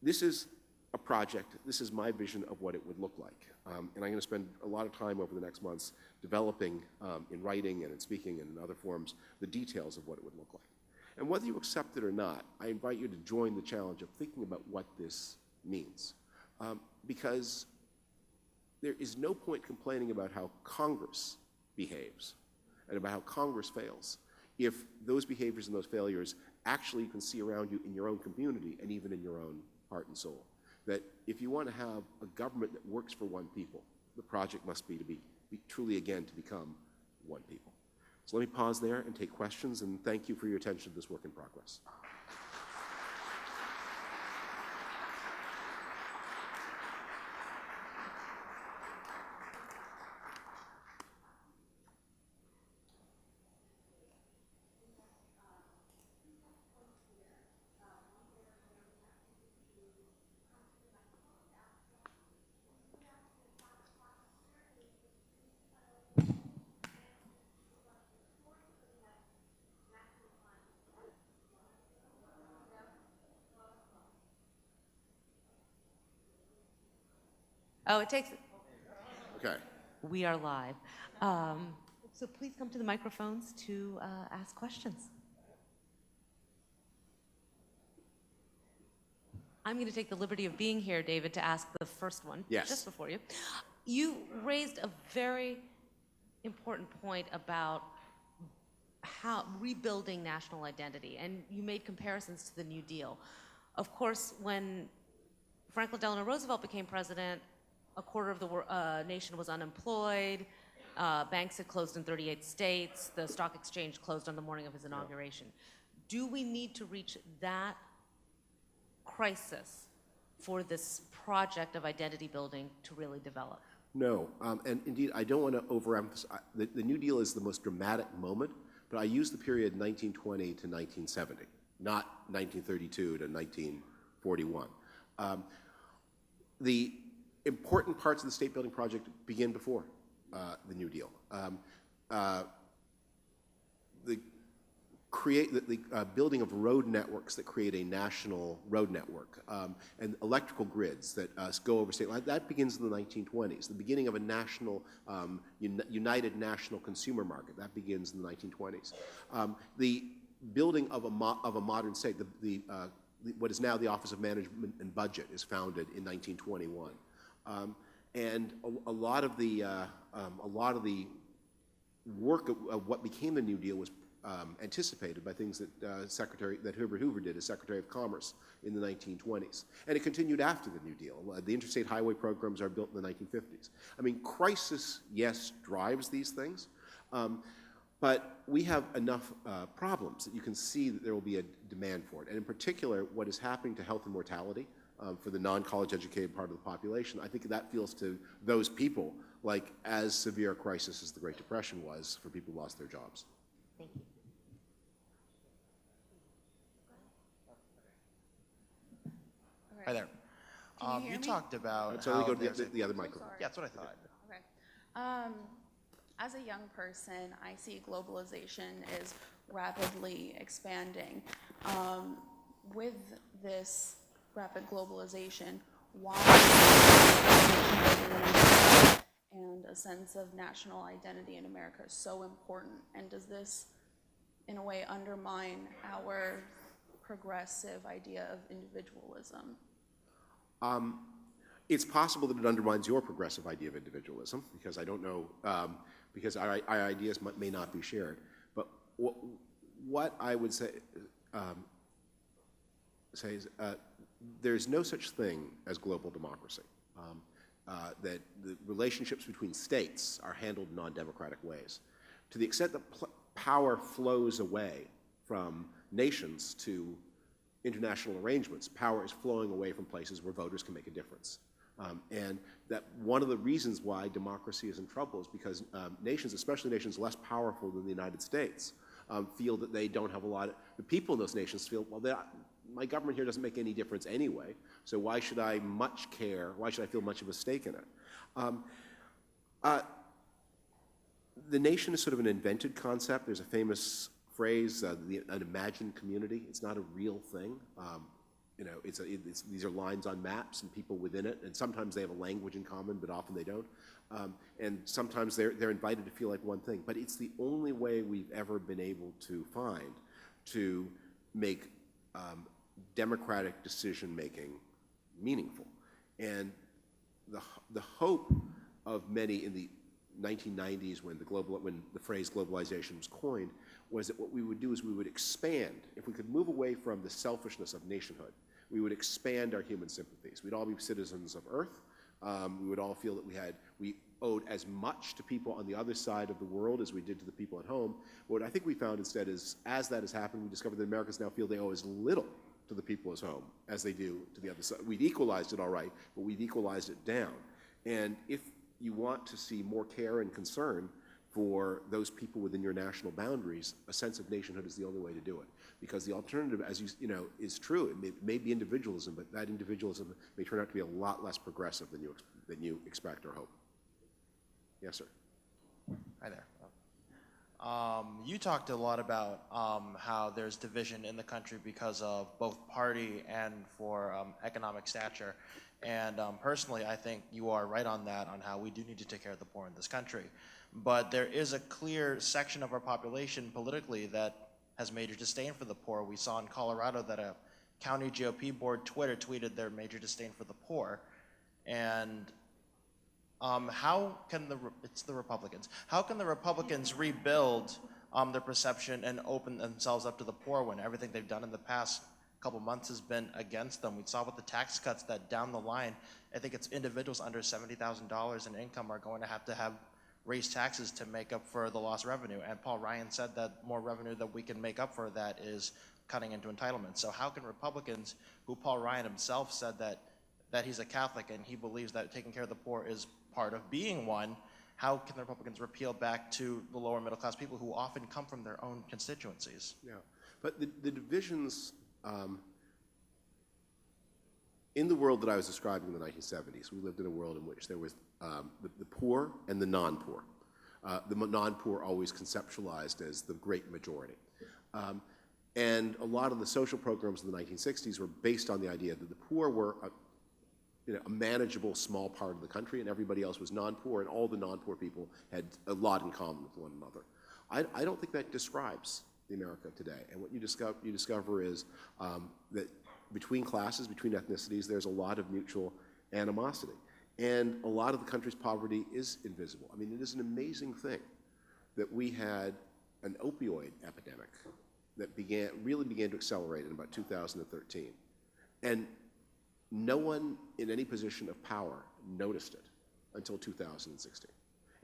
This is a project, this is my vision of what it would look like. And I'm going to spend a lot of time over the next months developing in writing and in speaking and in other forms the details of what it would look like. And whether you accept it or not, I invite you to join the challenge of thinking about what this means. Because there is no point complaining about how Congress behaves and about how Congress fails if those behaviors and those failures actually you can see around you in your own community and even in your own heart and soul. That if you want to have a government that works for one people, the project must be to be truly again to become one people. So let me pause there and take questions, and thank you for your attention to this work in progress. Oh, it takes. Okay. We are live. So please come to the microphones to ask questions. I'm going to take the liberty of being here, David, to ask the first one. Yes. Just before you. You raised a very important point about how rebuilding national identity, and you made comparisons to the New Deal. Of course, when Franklin Delano Roosevelt became president, a quarter of the nation was unemployed. Banks had closed in 38 states. The stock exchange closed on the morning of his inauguration. Do we need to reach that crisis for this project of identity building to really develop? No, and indeed, I don't want to overemphasize. The New Deal is the most dramatic moment, but I use the period 1920 to 1970, not 1932 to 1941. The important parts of the state building project begin before the New Deal. The building of road networks that create a national road network and electrical grids that go over state lines, that begins in the 1920s. The beginning of a national, united national consumer market, that begins in the 1920s. The building of a modern state, what is now the Office of Management and Budget, is founded in 1921. And a lot of the work of what became the New Deal was anticipated by things that Herbert Hoover did as Secretary of Commerce in the 1920s. And it continued after the New Deal. The interstate highway programs are built in the 1950s. I mean, crisis, yes, drives these things, but we have enough problems that you can see that there will be a demand for it. And in particular, what is happening to health and mortality for the non-college educated part of the population, I think that feels to those people like as severe a crisis as the Great Depression was for people who lost their jobs. Thank you. Hi there. You talked about So how we go to there's the other microphone. Yeah, that's what I thought. Okay. As a young person, I see globalization is rapidly expanding. With this rapid globalization, why and the sense of national identity in America is so important? And does this, in a way, undermine our progressive idea of individualism? It's possible that it undermines your progressive idea of individualism, because I don't know, because our ideas may not be shared. But what I would say is there's no such thing as global democracy. That the relationships between states are handled in non-democratic ways. To the extent that power flows away from nations to international arrangements, power is flowing away from places where voters can make a difference. And that one of the reasons why democracy is in trouble is because nations, especially nations less powerful than the United States, feel that they don't have a lot of, the people in those nations feel, well, my government here doesn't make any difference anyway, so why should I much care, why should I feel much of a stake in it? The nation is sort of an invented concept. There's a famous phrase, an imagined community. It's not a real thing. You know, these are lines on maps and people within it, and sometimes they have a language in common, but often they don't. And sometimes they're invited to feel like one thing. But it's the only way we've ever been able to find to make democratic decision-making meaningful. And the hope of many in the 1990s, when the phrase globalization was coined, was that what we would do is we would expand. If we could move away from the selfishness of nationhood, we would expand our human sympathies. We'd all be citizens of Earth. We would all feel that we owed as much to people on the other side of the world as we did to the people at home. What I think we found instead is, as that has happened, we discovered that Americans now feel they owe as little to the people at home as they do to the other side. We've equalized it all right, but we've equalized it down. And if you want to see more care and concern for those people within your national boundaries, a sense of nationhood is the only way to do it. Because the alternative, as you know, is true. It may be individualism, but that individualism may turn out to be a lot less progressive than you expect or hope. Yes, sir. Hi there. You talked a lot about how there's division in the country because of both party and for economic stature. And personally, I think you are right on that, on how we do need to take care of the poor in this country. But there is a clear section of our population politically that has major disdain for the poor. We saw in Colorado that a county GOP board Twitter tweeted their major disdain for the poor. And how can it's the Republicans, how can the Republicans rebuild their perception and open themselves up to the poor when everything they've done in the past couple months has been against them? We saw with the tax cuts that down the line, I think it's individuals under $70,000 in income are going to have raise taxes to make up for the lost revenue. And Paul Ryan said that more revenue that we can make up for that is cutting into entitlements. So how can Republicans, who Paul Ryan himself said that he's a Catholic and he believes that taking care of the poor is part of being one, how can the Republicans repeal back to the lower middle class people who often come from their own constituencies? Yeah, but the divisions in the world that I was describing in the 1970s, we lived in a world in which there was the poor and the non-poor. The non-poor always conceptualized as the great majority. And a lot of the social programs in the 1960s were based on the idea that the poor were a manageable small part of the country and everybody else was non-poor, and all the non-poor people had a lot in common with one another. I don't think that describes the America today. And what you discover is that between classes, between ethnicities, there's a lot of mutual animosity. And a lot of the country's poverty is invisible. I mean, it is an amazing thing that we had an opioid epidemic that really began to accelerate in about 2013. And no one in any position of power noticed it until 2016.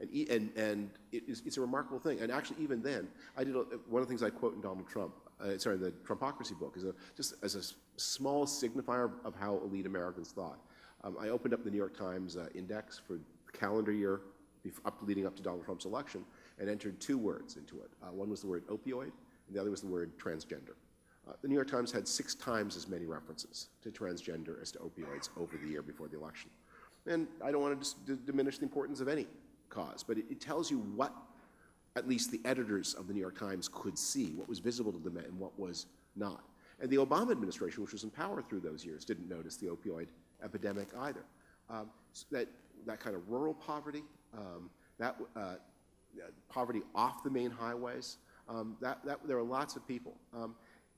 And it's a remarkable thing. And actually, even then, one of the things I quote in Donald Trump, the Trumpocracy book, is just as a small signifier of how elite Americans thought. I opened up the New York Times index for the calendar year leading up to Donald Trump's election and entered two words into it. One was the word opioid, and the other was the word transgender. The New York Times had 6 times as many references to transgender as to opioids over the year before the election. And I don't want to diminish the importance of any cause, but it tells you what at least the editors of the New York Times could see, what was visible to them and what was not. And the Obama administration, which was in power through those years, didn't notice the opioid epidemic either. So that kind of rural poverty, poverty off the main highways. There are lots of people.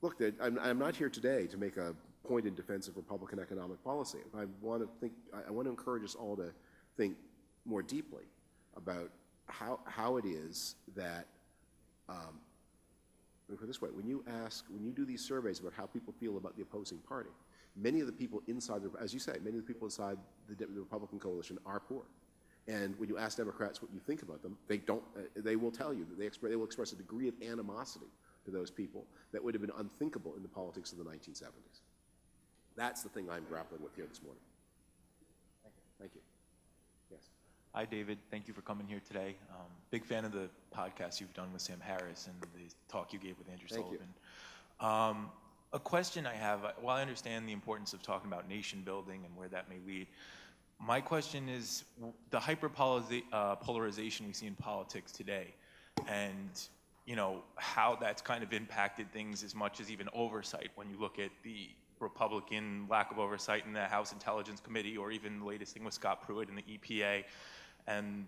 Look, I'm not here today to make a point in defense of Republican economic policy. I want to encourage us all to think more deeply about how it is that, let me put it this way, when you do these surveys about how people feel about the opposing party, many of the people inside, as you say, many of the people inside the Republican coalition are poor. And when you ask Democrats what you think about them, they will tell you that they will express a degree of animosity to those people that would have been unthinkable in the politics of the 1970s. That's the thing I'm grappling with here this morning. Thank you. Yes. Hi, David. Thank you for coming here today. Big fan of the podcast you've done with Sam Harris and the talk you gave with Andrew Sullivan. A question I have, while I understand the importance of talking about nation building and where that may lead, my question is the polarization we see in politics today, and how that's kind of impacted things as much as even oversight. When you look at the Republican lack of oversight in the House Intelligence Committee, or even the latest thing with Scott Pruitt in the EPA, and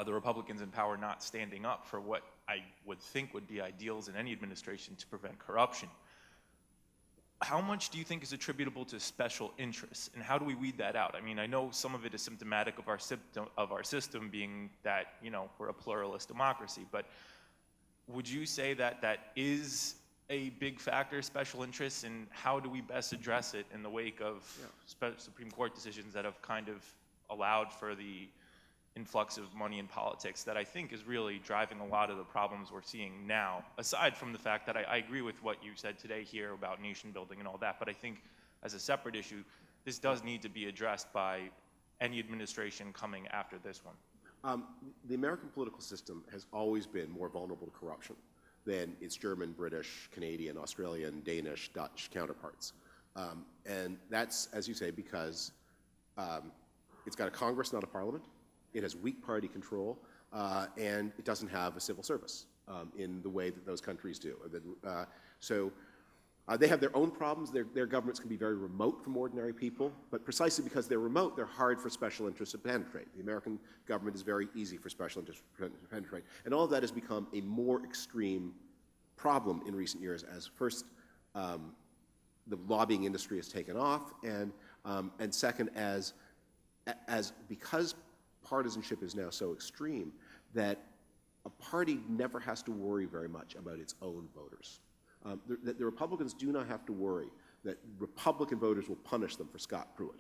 the Republicans in power not standing up for what I would think would be ideals in any administration to prevent corruption. How much do you think is attributable to special interests, and how do we weed that out? I mean, I know some of it is symptomatic of our system being that, we're a pluralist democracy, but would you say that that is a big factor, special interests, and how do we best address it in the wake of Supreme Court decisions that have kind of allowed for the influx of money in politics that I think is really driving a lot of the problems we're seeing now, aside from the fact that I agree with what you said today here about nation building and all that, but I think as a separate issue, this does need to be addressed by any administration coming after this one. The American political system has always been more vulnerable to corruption than its German, British, Canadian, Australian, Danish, Dutch counterparts. And that's, as you say, because it's got a Congress, not a parliament. It has weak party control, and it doesn't have a civil service in the way that those countries do. They have their own problems. Their governments can be very remote from ordinary people, but precisely because they're remote, they're hard for special interests to penetrate. The American government is very easy for special interests to penetrate. And all of that has become a more extreme problem in recent years as first the lobbying industry has taken off, and second as because partisanship is now so extreme that a party never has to worry very much about its own voters. The Republicans do not have to worry that Republican voters will punish them for Scott Pruitt.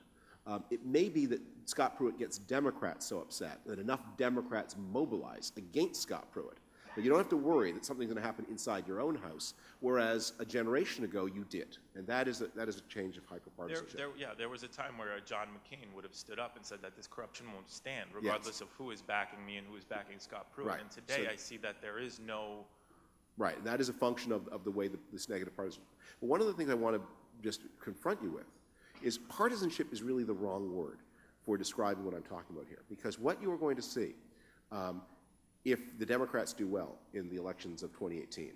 It may be that Scott Pruitt gets Democrats so upset that enough Democrats mobilize against Scott Pruitt that you don't have to worry that something's going to happen inside your own house, whereas a generation ago you did. And that is a change of hyperpartisanship. There was a time where John McCain would have stood up and said that this corruption won't stand, regardless of who is backing me and who is backing Scott Pruitt. Right. And today I see that there is no... Right, and that is a function of the way that this negative partisanship. But one of the things I want to just confront you with is partisanship is really the wrong word for describing what I'm talking about here. Because what you are going to see, if the Democrats do well in the elections of 2018,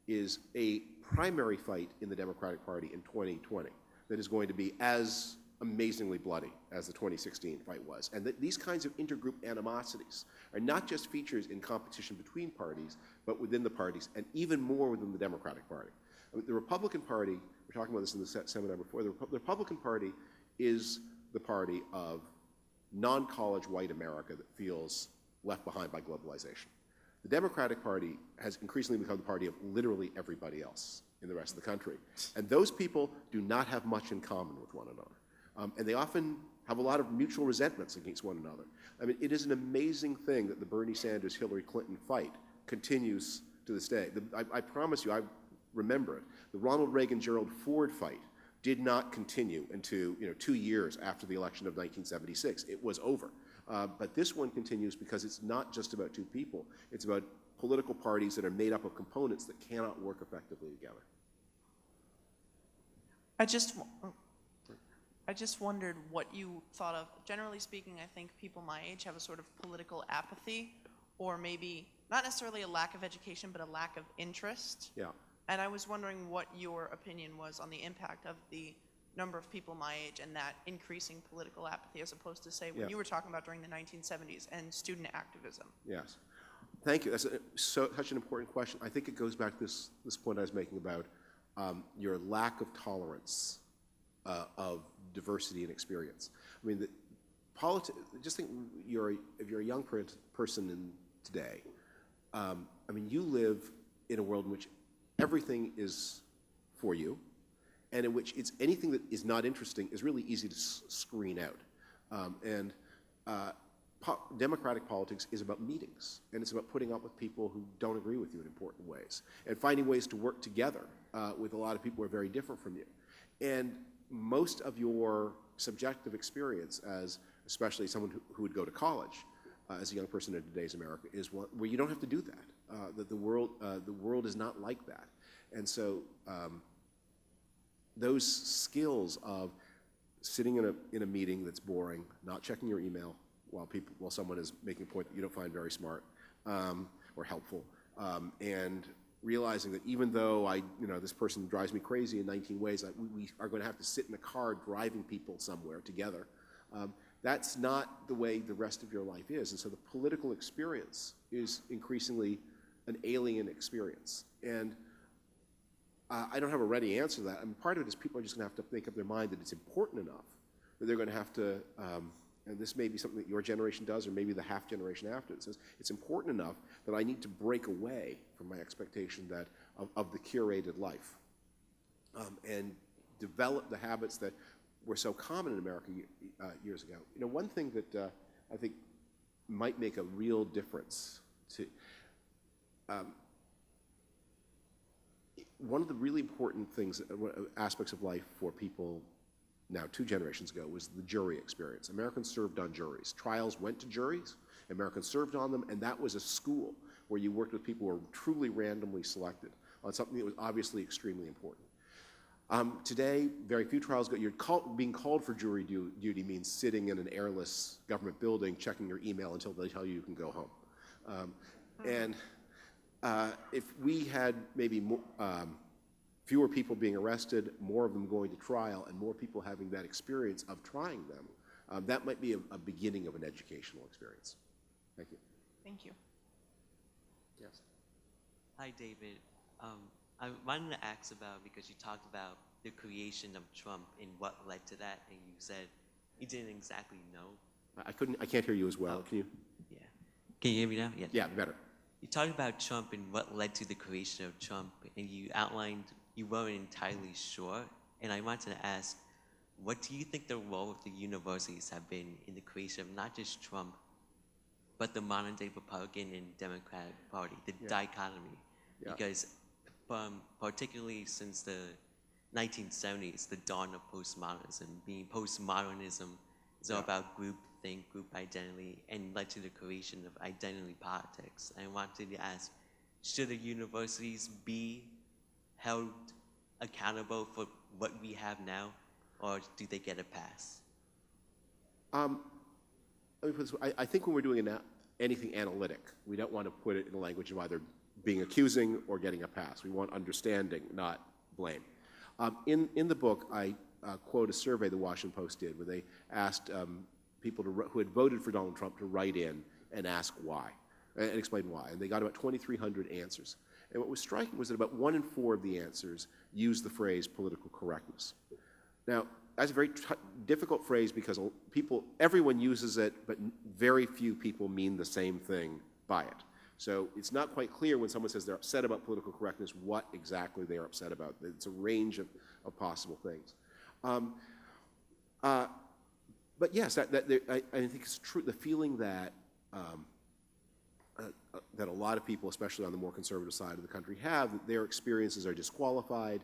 is a primary fight in the Democratic Party in 2020 that is going to be as amazingly bloody as the 2016 fight was. And that these kinds of intergroup animosities are not just features in competition between parties, but within the parties, and even more within the Democratic Party. I mean, the Republican Party, we're talking about this in the seminar before, the Republican Party is the party of non-college white America that feels left behind by globalization. The Democratic Party has increasingly become the party of literally everybody else in the rest of the country. And those people do not have much in common with one another. And they often have a lot of mutual resentments against one another. I mean, it is an amazing thing that the Bernie Sanders-Hillary Clinton fight continues to this day. I promise you, I remember it. The Ronald Reagan-Gerald Ford fight did not continue into 2 years after the election of 1976. It was over. But this one continues because it's not just about two people. It's about political parties that are made up of components that cannot work effectively together. I just wondered what you thought of. Generally speaking, I think people my age have a sort of political apathy, or maybe not necessarily a lack of education, but a lack of interest. Yeah. And I was wondering what your opinion was on the impact of the Trump administration, and maybe the lack of education, but a lack of interest in the political process, and how that might affect number of people my age and that increasing political apathy, as opposed to, say, when Yeah. you were talking about during the 1970s and student activism? Yes. Thank you. That's such an important question. I think it goes back to this point I was making about your lack of tolerance of diversity and experience. I mean, just think if you're a young person today, I mean, you live in a world in which everything is for you, and in which anything that is not interesting is really easy to screen out. Democratic politics is about meetings, and it's about putting up with people who don't agree with you in important ways, and finding ways to work together with a lot of people who are very different from you. And most of your subjective experience, especially someone who would go to college as a young person in today's America, is one where you don't have to do that. That the world is not like that, and so those skills of sitting in a meeting that's boring, not checking your email while someone is making a point that you don't find very smart or helpful, and realizing that even though this person drives me crazy in 19 ways, we are going to have to sit in a car driving people somewhere together. That's not the way the rest of your life is, and so the political experience is increasingly an alien experience. And I don't have a ready answer to that. I mean, part of it is people are just going to have to make up their mind that it's important enough that they're going to have to, and this may be something that your generation does, or maybe the half generation after it says, it's important enough that I need to break away from my expectation of the curated life and develop the habits that were so common in America years ago. You know, one thing that I think might make a real difference to one of the really important things, aspects of life for people now 2 generations ago, was the jury experience. Americans served on juries. Trials went to juries, Americans served on them, and that was a school where you worked with people who were truly randomly selected on something that was obviously extremely important. Today, very few trials go. Being called for jury duty means sitting in an airless government building checking your email until they tell you can go home. If we had maybe fewer people being arrested, more of them going to trial, and more people having that experience of trying them, that might be a beginning of an educational experience. Thank you. Thank you. Yes. Hi, David. I wanted to ask about, because you talked about the creation of Trump and what led to that, and you said you didn't exactly know. I can't hear you as well. Can you? Yeah. Can you hear me now? Yeah. Yeah, better. You talked about Trump and what led to the creation of Trump, and you outlined you weren't entirely sure. And I wanted to ask, what do you think the role of the universities have been in the creation of not just Trump, but the modern day Republican and Democratic Party, the dichotomy? Yeah. Because particularly since the 1970s, the dawn of postmodernism, postmodernism is all about groupthink, group identity, and led to the creation of identity politics. I wanted to ask, should the universities be held accountable for what we have now, or do they get a pass? Let me put it this way. I think when we're doing anything analytic, we don't want to put it in the language of either being accusing or getting a pass. We want understanding, not blame. In the book, I quote a survey the Washington Post did, where they asked people who had voted for Donald Trump to write in and ask why, and explain why. And they got about 2,300 answers. And what was striking was that about 1 in 4 of the answers used the phrase political correctness. Now, that's a very difficult phrase because everyone uses it, but very few people mean the same thing by it. So it's not quite clear when someone says they're upset about political correctness what exactly they are upset about. It's a range of possible things. But yes, I think it's true. The feeling that that a lot of people, especially on the more conservative side of the country, have, that their experiences are disqualified,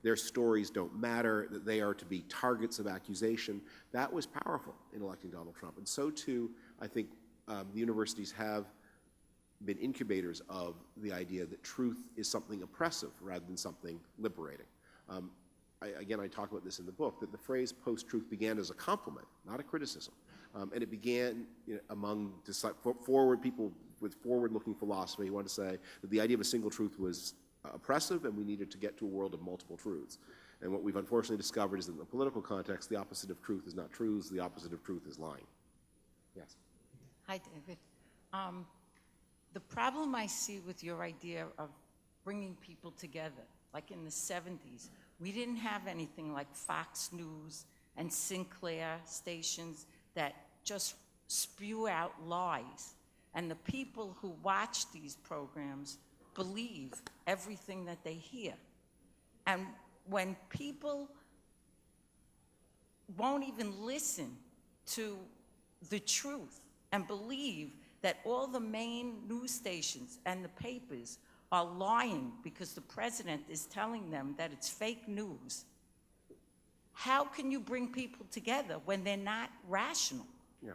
their stories don't matter, that they are to be targets of accusation, that was powerful in electing Donald Trump. And so too, I think the universities have been incubators of the idea that truth is something oppressive rather than something liberating. Again, I talk about this in the book, that the phrase post-truth began as a compliment, not a criticism. And it began among people with forward-looking philosophy who wanted to say that the idea of a single truth was oppressive and we needed to get to a world of multiple truths. And what we've unfortunately discovered is that in the political context, the opposite of truth is not truths, the opposite of truth is lying. Yes? Hi, David. The problem I see with your idea of bringing people together, like in the 70s, we didn't have anything like Fox News and Sinclair stations that just spew out lies. And the people who watch these programs believe everything that they hear. And when people won't even listen to the truth and believe that all the main news stations and the papers are lying because the president is telling them that it's fake news, how can you bring people together when they're not rational? Yeah.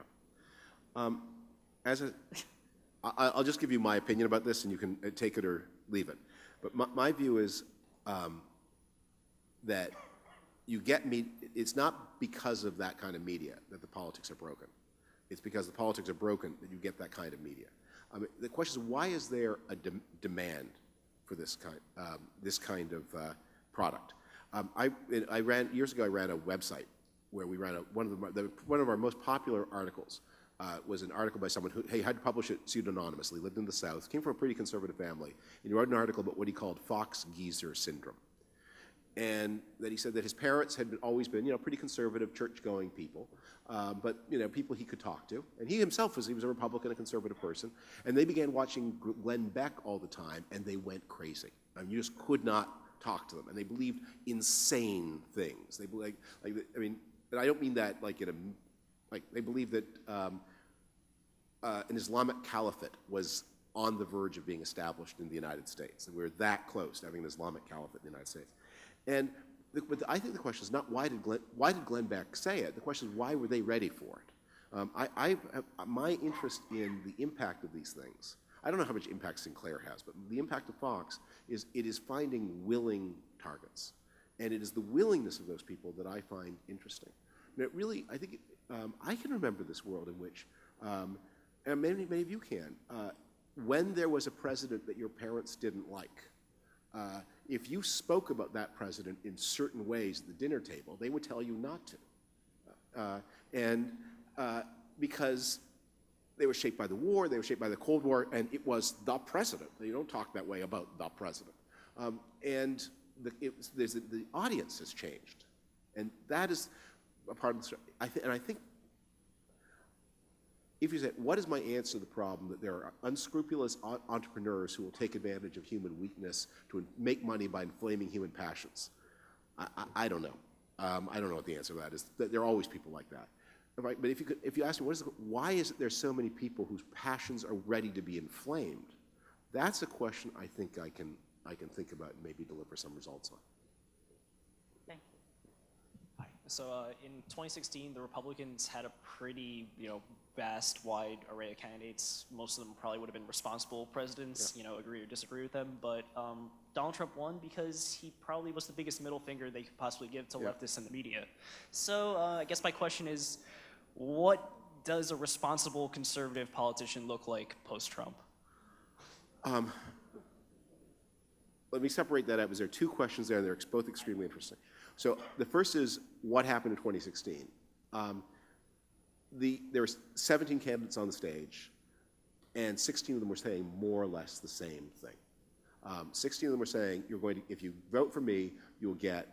I'll just give you my opinion about this, and you can take it or leave it. But my view is that you get it's not because of that kind of media that the politics are broken. It's because the politics are broken that you get that kind of media. The question is, why is there a demand for this kind of product? Years ago, I ran a website where we ran one of our most popular articles was an article by someone who had to publish it pseudonymously, lived in the South, came from a pretty conservative family, and he wrote an article about what he called Fox-Geezer syndrome. And that he said that his parents had always been, pretty conservative, church-going people, but, people he could talk to. And he himself he was a Republican, a conservative person. And they began watching Glenn Beck all the time, and they went crazy. I mean, you just could not talk to them. And they believed insane things. They believed, and I don't mean that they believed that an Islamic caliphate was on the verge of being established in the United States. And we were that close to having an Islamic caliphate in the United States. And but I think the question is not why did Glenn Beck say it? The question is why were they ready for it? My interest in the impact of these things, I don't know how much impact Sinclair has, but the impact of Fox is it is finding willing targets. And it is the willingness of those people that I find interesting. And it really, I think, I can remember this world in which, and many of you can, when there was a president that your parents didn't like, if you spoke about that president in certain ways at the dinner table, they would tell you not to. Because they were shaped by the war, they were shaped by the Cold War, and it was the president. You don't talk that way about the president. And the audience has changed. And that is a part of the story. I think if you say, what is my answer to the problem that there are unscrupulous entrepreneurs who will take advantage of human weakness to make money by inflaming human passions? I don't know. I don't know what the answer to that is. There are always people like that. Right? But if you ask me, why is it there's so many people whose passions are ready to be inflamed? That's a question I think I can think about and maybe deliver some results on. Thank you. Hi. So in 2016, the Republicans had a pretty, vast, wide array of candidates. Most of them probably would have been responsible presidents, agree or disagree with them. But Donald Trump won because he probably was the biggest middle finger they could possibly give to leftists in the media. So I guess my question is, what does a responsible conservative politician look like post-Trump? Let me separate that out because there are two questions there, and they're both extremely interesting. So the first is what happened in 2016. There were 17 candidates on the stage, and 16 of them were saying more or less the same thing. 16 of them were saying, if you vote for me, you'll get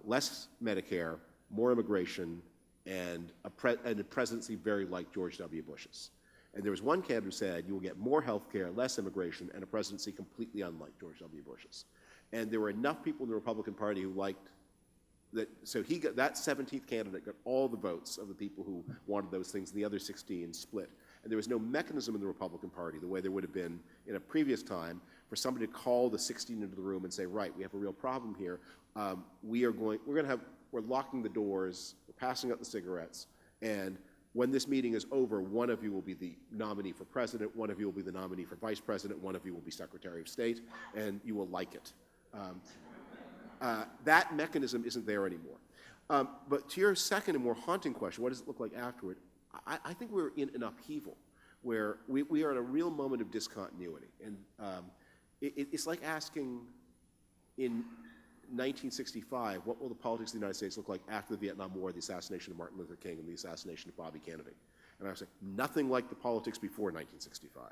less Medicare, more immigration, and a presidency very like George W. Bush's. And there was one candidate who said, you will get more health care, less immigration, and a presidency completely unlike George W. Bush's. And there were enough people in the Republican Party who liked that, so that 17th candidate got all the votes of the people who wanted those things, and the other 16 split. And there was no mechanism in the Republican Party, the way there would have been in a previous time, for somebody to call the 16 into the room and say, right, we have a real problem here. We're locking the doors, we're passing out the cigarettes, and when this meeting is over, one of you will be the nominee for president, one of you will be the nominee for vice president, one of you will be Secretary of State, and you will like it. That mechanism isn't there anymore. But to your second and more haunting question, what does it look like afterward? I think we're in an upheaval where we are at a real moment of discontinuity. And it's like asking in 1965, what will the politics of the United States look like after the Vietnam War, the assassination of Martin Luther King, and the assassination of Bobby Kennedy? And I was like, nothing like the politics before 1965.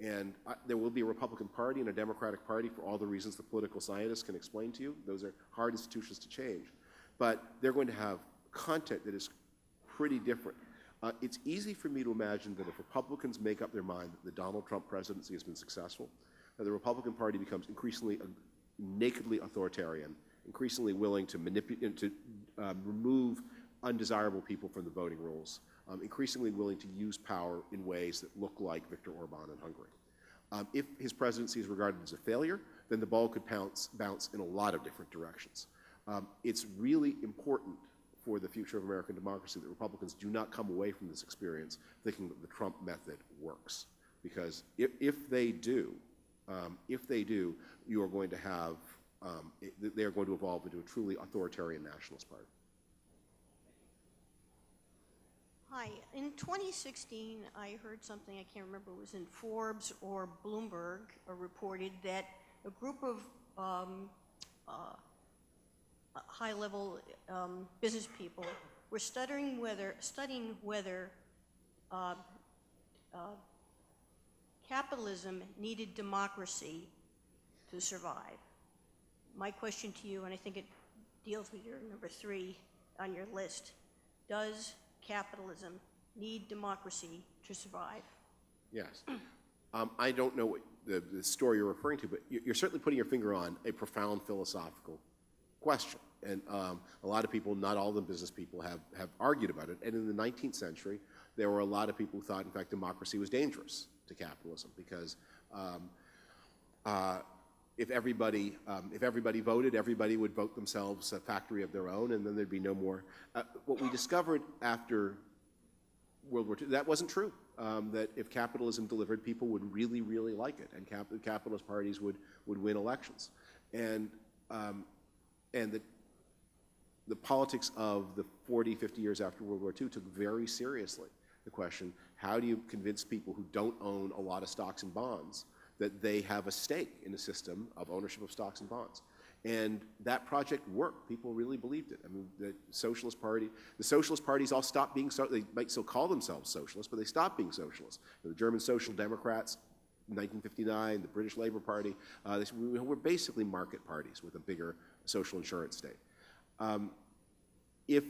And there will be a Republican Party and a Democratic Party for all the reasons the political scientists can explain to you. Those are hard institutions to change. But they're going to have content that is pretty different. It's easy for me to imagine that if Republicans make up their mind that the Donald Trump presidency has been successful, that the Republican Party becomes increasingly nakedly authoritarian, increasingly willing to manipulate, to remove undesirable people from the voting rolls, increasingly willing to use power in ways that look like Viktor Orban in Hungary. If his presidency is regarded as a failure, then the ball could bounce in a lot of different directions. It's really important for the future of American democracy that Republicans do not come away from this experience thinking that the Trump method works. Because if they do, you are going to have, they are going to evolve into a truly authoritarian nationalist party. Hi. In 2016, I heard something, I can't remember, it was in Forbes or Bloomberg, reported that a group of high-level business people were studying whether capitalism needed democracy to survive. My question to you, and I think it deals with your number 3 on your list, does capitalism need democracy to survive? Yes. I don't know what the story you're referring to, but you're certainly putting your finger on a profound philosophical question. And a lot of people, not all of them business people, have argued about it. And in the 19th century, there were a lot of people who thought, in fact, democracy was dangerous to capitalism because if everybody voted, everybody would vote themselves a factory of their own, and then there'd be no more. What we discovered after World War II, that wasn't true. That if capitalism delivered, people would really, really like it, and capitalist parties would win elections. And the politics of the 40, 50 years after World War II took very seriously the question, how do you convince people who don't own a lot of stocks and bonds that they have a stake in a system of ownership of stocks and bonds? And that project worked. People really believed it. I mean, the socialist parties all stopped being, they might still call themselves socialists, but they stopped being socialists. The German Social Democrats, in 1959, the British Labour Party, we were basically market parties with a bigger social insurance state. If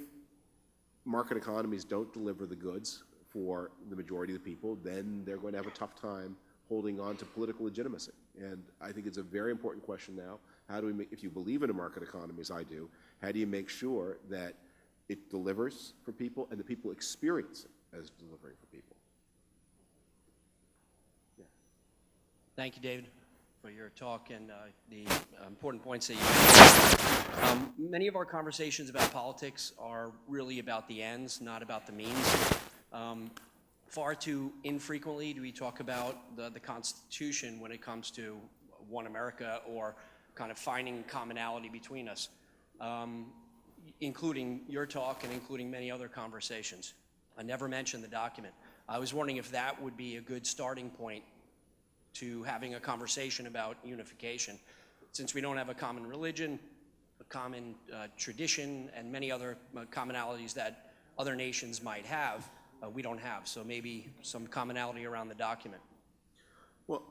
market economies don't deliver the goods for the majority of the people, then they're going to have a tough time holding on to political legitimacy. And I think it's a very important question now. How do we make, if you believe in a market economy, as I do, how do you make sure that it delivers for people and that people experience it as delivering for people? Yeah. Thank you, David, for your talk and the important points that you made. Many of our conversations about politics are really about the ends, not about the means. Far too infrequently do we talk about the Constitution when it comes to one America or kind of finding commonality between us, including your talk and including many other conversations. I never mentioned the document. I was wondering if that would be a good starting point to having a conversation about unification. Since we don't have a common religion, a common tradition, and many other commonalities that other nations might have, we don't have. So maybe some commonality around the document. Well,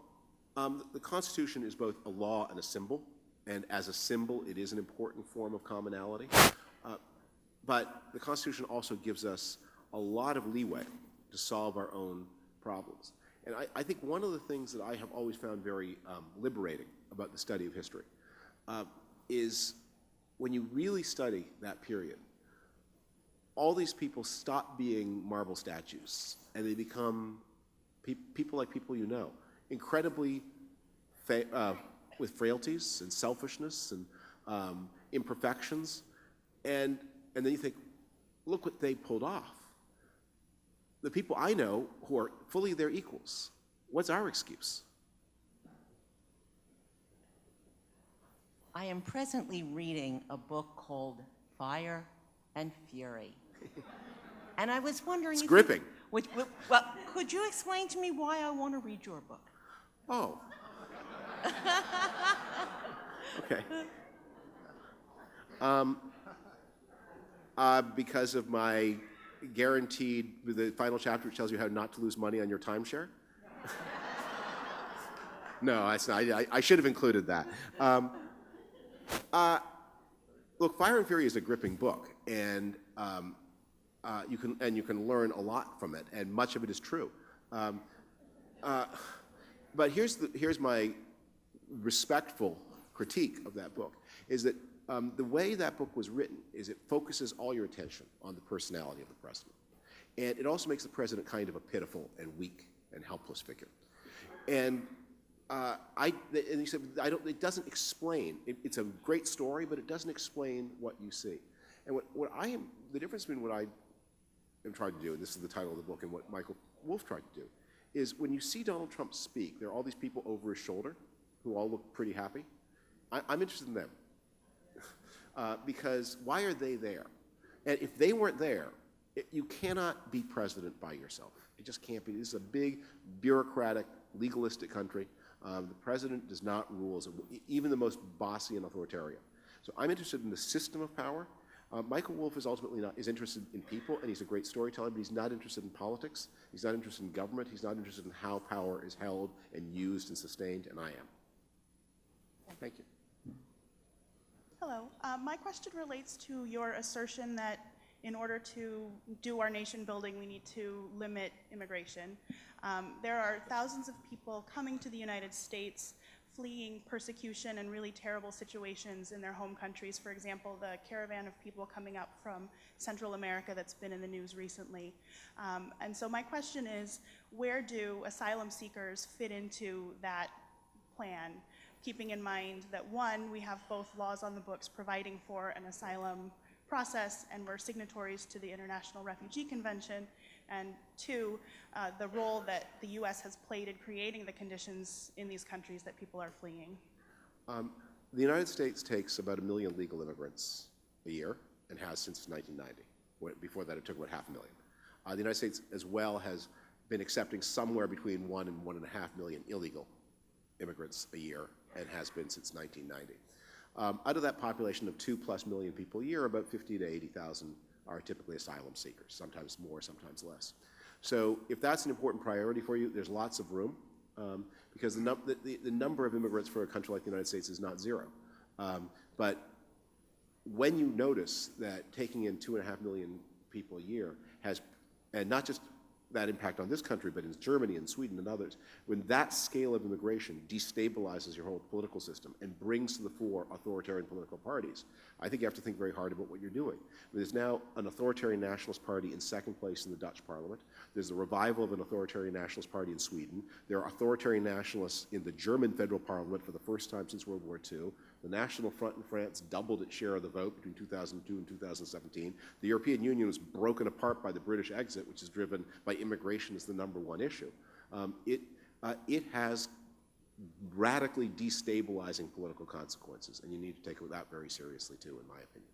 the Constitution is both a law and a symbol, and as a symbol, it is an important form of commonality. But the Constitution also gives us a lot of leeway to solve our own problems. And I think one of the things that I have always found very liberating about the study of history is when you really study that period, all these people stop being marble statues and they become people like people you know, incredibly with frailties and selfishness and imperfections. And then you think, look what they pulled off. The people I know who are fully their equals, what's our excuse? I am presently reading a book called Fire and Fury. And I was wondering it's gripping. Well, could you explain to me why I want to read your book? Oh. Okay. Because of my guaranteed, the final chapter which tells you how not to lose money on your timeshare? No, that's not. I should have included that. Look, Fire and Fury is a gripping book, and you can learn a lot from it, and much of it is true. But here's my respectful critique of that book, is that the way that book was written is it focuses all your attention on the personality of the president. And it also makes the president kind of a pitiful and weak and helpless figure. And he said, it doesn't explain, it's a great story, but it doesn't explain what you see. And the difference between what I am trying to do, and this is the title of the book, and what Michael Wolff tried to do, is when you see Donald Trump speak, there are all these people over his shoulder who all look pretty happy. I'm interested in them. Because why are they there? And if they weren't there, you cannot be president by yourself. It just can't be. This is a big, bureaucratic, legalistic country. The president does not rule, even the most bossy and authoritarian. So I'm interested in the system of power. Michael Wolff is interested in people, and he's a great storyteller, but he's not interested in politics. He's not interested in government. He's not interested in how power is held and used and sustained, and I am. Thank you. Hello. My question relates to your assertion that in order to do our nation building, we need to limit immigration. There are thousands of people coming to the United States fleeing persecution and really terrible situations in their home countries. For example, the caravan of people coming up from Central America that's been in the news recently. And so my question is, where do asylum seekers fit into that plan? Keeping in mind that, one, we have both laws on the books providing for an asylum process, and we're signatories to the International Refugee Convention, and two, the role that the U.S. has played in creating the conditions in these countries that people are fleeing. The United States takes about 1 million legal immigrants a year, and has since 1990. Before that, it took about 500,000. The United States, as well, has been accepting somewhere between 1 and 1.5 million illegal immigrants a year, and has been since 1990. Out of that population of 2+ million people a year, about 50 to 80,000 are typically asylum seekers, sometimes more, sometimes less. So if that's an important priority for you, there's lots of room, because the number of immigrants for a country like the United States is not zero. But when you notice that taking in 2.5 million people a year has, and not just that impact on this country, but in Germany and Sweden and others, when that scale of immigration destabilizes your whole political system and brings to the fore authoritarian political parties, I think you have to think very hard about what you're doing. There's now an authoritarian nationalist party in second place in the Dutch parliament. There's the revival of an authoritarian nationalist party in Sweden. There are authoritarian nationalists in the German federal parliament for the first time since World War II. The National Front in France doubled its share of the vote between 2002 and 2017. The European Union was broken apart by the British exit, which is driven by immigration as the #1 issue. It has radically destabilizing political consequences, and you need to take that very seriously too, in my opinion.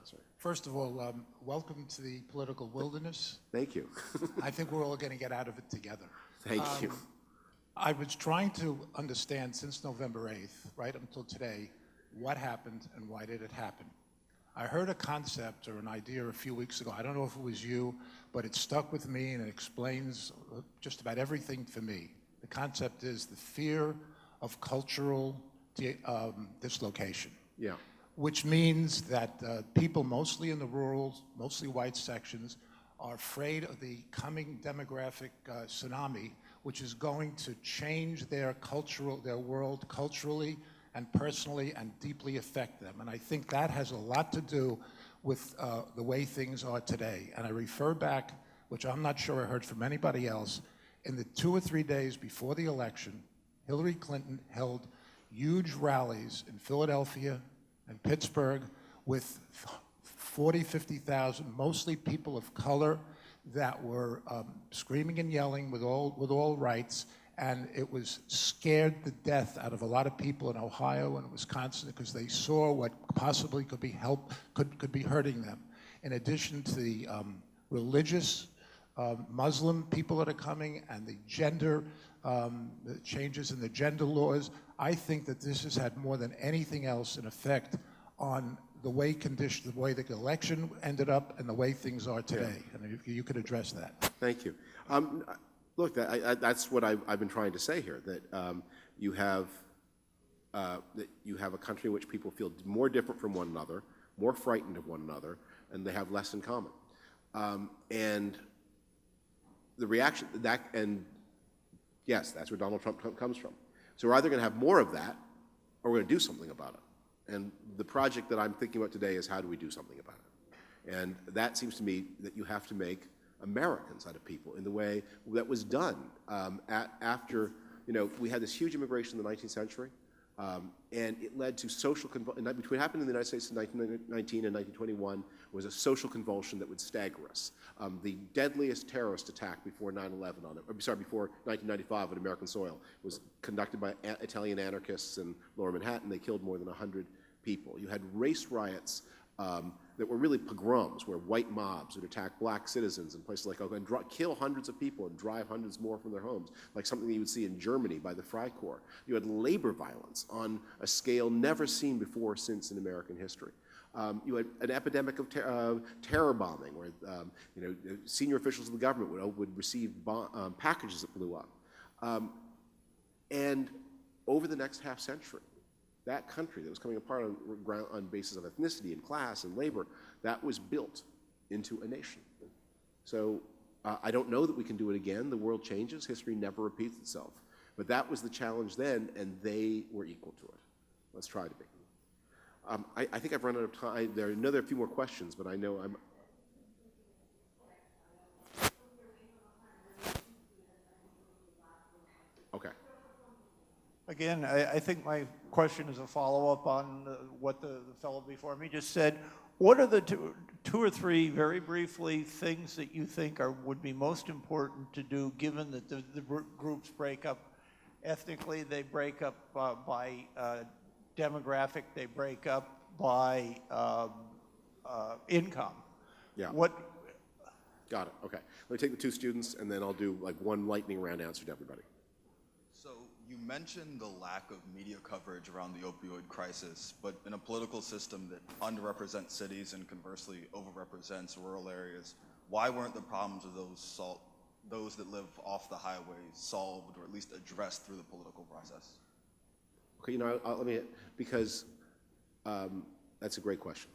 Sorry. First of all, welcome to the political wilderness. Thank you. I think we're all going to get out of it together. Thank you. I was trying to understand since November 8th, right until today, what happened and why did it happen. I heard a concept or an idea a few weeks ago. I don't know if it was you, but it stuck with me and it explains just about everything for me. The concept is the fear of cultural dislocation. Yeah. Which means that people, mostly in the rural, mostly white sections, are afraid of the coming demographic tsunami, which is going to change their world culturally and personally and deeply affect them. And I think that has a lot to do with the way things are today. And I refer back, which I'm not sure I heard from anybody else, in the 2 or 3 days before the election, Hillary Clinton held huge rallies in Philadelphia and Pittsburgh with 40, 50,000, mostly people of color, that were screaming and yelling with all rights, and it was scared the death out of a lot of people in Ohio and Wisconsin because they saw what possibly could be hurting them. In addition to the religious Muslim people that are coming and the gender the changes in the gender laws, I think that this has had more than anything else an effect on the way the election ended up and the way things are today. And if you could address that. Thank you. Look, that's what I've been trying to say here, that you have a country in which people feel more different from one another, more frightened of one another, and they have less in common. And the reaction, yes, that's where Donald Trump comes from. So we're either going to have more of that, or we're going to do something about it. And the project that I'm thinking about today is how do we do something about it? And that seems to me that you have to make Americans out of people in the way that was done after, we had this huge immigration in the 19th century, and it led to social convulsion. Between what happened in the United States in 1919 and 1921 was a social convulsion that would stagger us. The deadliest terrorist attack before 9/11 before 1995 on American soil was conducted by Italian anarchists in Lower Manhattan. They killed more than 100 people. You had race riots that were really pogroms, where white mobs would attack black citizens in places like Oakland and kill hundreds of people and drive hundreds more from their homes, like something that you would see in Germany by the Freikorps. You had labor violence on a scale never seen before or since in American history. You had an epidemic of terror bombing, where senior officials of the government would receive packages that blew up. And over the next half century, that country that was coming apart on basis of ethnicity and class and labor, that was built into a nation. So I don't know that we can do it again. The world changes. History never repeats itself. But that was the challenge then, and they were equal to it. Let's try to be. I think I've run out of time. There are another few more questions, but I know I'm... Okay. Again, I think my question is a follow-up on what the fellow before me just said. What are the two or three, very briefly, things that you think would be most important to do, given that the groups break up ethnically, they break up by demographic, they break up by income? Yeah. What? Got it. Okay. Let me take the two students, and then I'll do like one lightning round answer to everybody. So you mentioned the lack of media coverage around the opioid crisis, but in a political system that underrepresents cities and conversely overrepresents rural areas, why weren't the problems of those that live off the highway solved, or at least addressed through the political process? Okay, because that's a great question.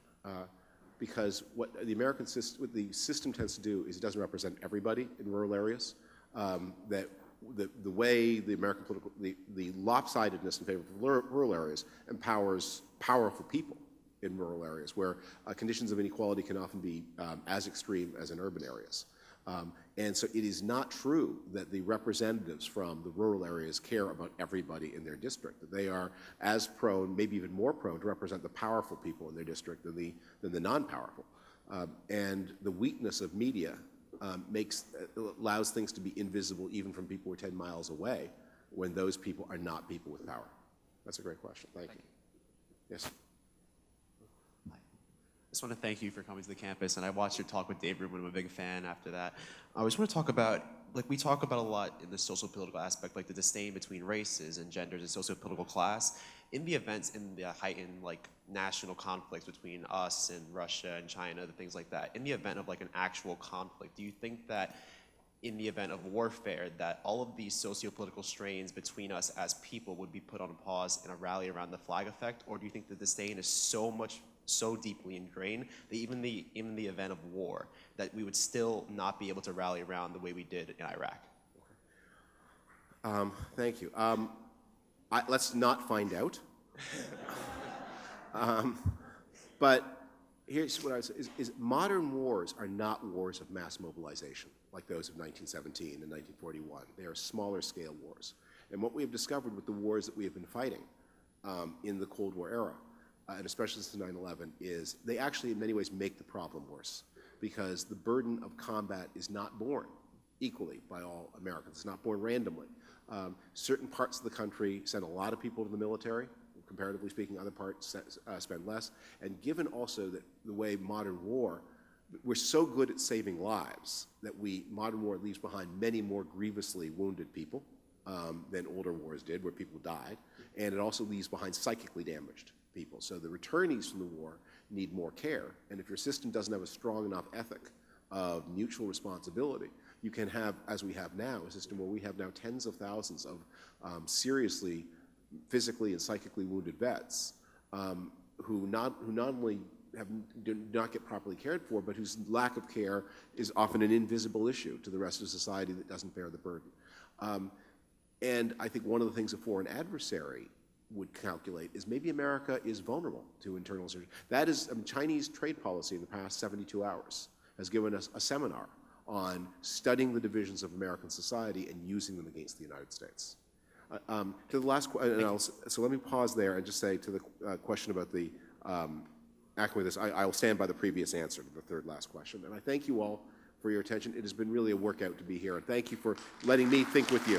Because what the American system, what the system tends to do is it doesn't represent everybody in rural areas. That the way the American political, the lopsidedness in favor of rural areas empowers powerful people in rural areas, where conditions of inequality can often be as extreme as in urban areas. And so it is not true that the representatives from the rural areas care about everybody in their district. That they are as prone, maybe even more prone, to represent the powerful people in their district than the non-powerful. And the weakness of media allows things to be invisible even from people who are 10 miles away, when those people are not people with power. That's a great question. Thank you. Yes. I just want to thank you for coming to the campus, and I watched your talk with David Frum, and I'm a big fan after that. I just want to talk about, we talk about a lot in the social political aspect, like the disdain between races and genders and socio-political class. In the events, in the heightened national conflicts between us and Russia and China, the things like that, in the event of an actual conflict, do you think that in the event of warfare, that all of these socio-political strains between us as people would be put on a pause in a rally around the flag effect? Or do you think the disdain is so deeply ingrained that even in the event of war, that we would still not be able to rally around the way we did in Iraq? Thank you. Let's not find out. But here's what I would say, is modern wars are not wars of mass mobilization like those of 1917 and 1941. They are smaller scale wars. And what we have discovered with the wars that we have been fighting in the Cold War era, and especially since 9/11, is they actually in many ways make the problem worse, because the burden of combat is not borne equally by all Americans. It's not borne randomly. Certain parts of the country send a lot of people to the military. Comparatively speaking, other parts spend less. And given also that the way modern war, we're so good at saving lives that modern war leaves behind many more grievously wounded people than older wars did, where people died. And it also leaves behind psychically damaged people. So the returnees from the war need more care. And if your system doesn't have a strong enough ethic of mutual responsibility, you can have, as we have now, a system where we have now tens of thousands of seriously physically and psychically wounded vets who not only do not get properly cared for, but whose lack of care is often an invisible issue to the rest of society that doesn't bear the burden. And I think one of the things a foreign adversary would calculate is maybe America is vulnerable to internal insurgency. That is, Chinese trade policy in the past 72 hours has given us a seminar on studying the divisions of American society and using them against the United States. To the last, so let me pause there and just say to the question about the acting with this, I will stand by the previous answer to the third last question. And I thank you all for your attention. It has been really a workout to be here, and thank you for letting me think with you.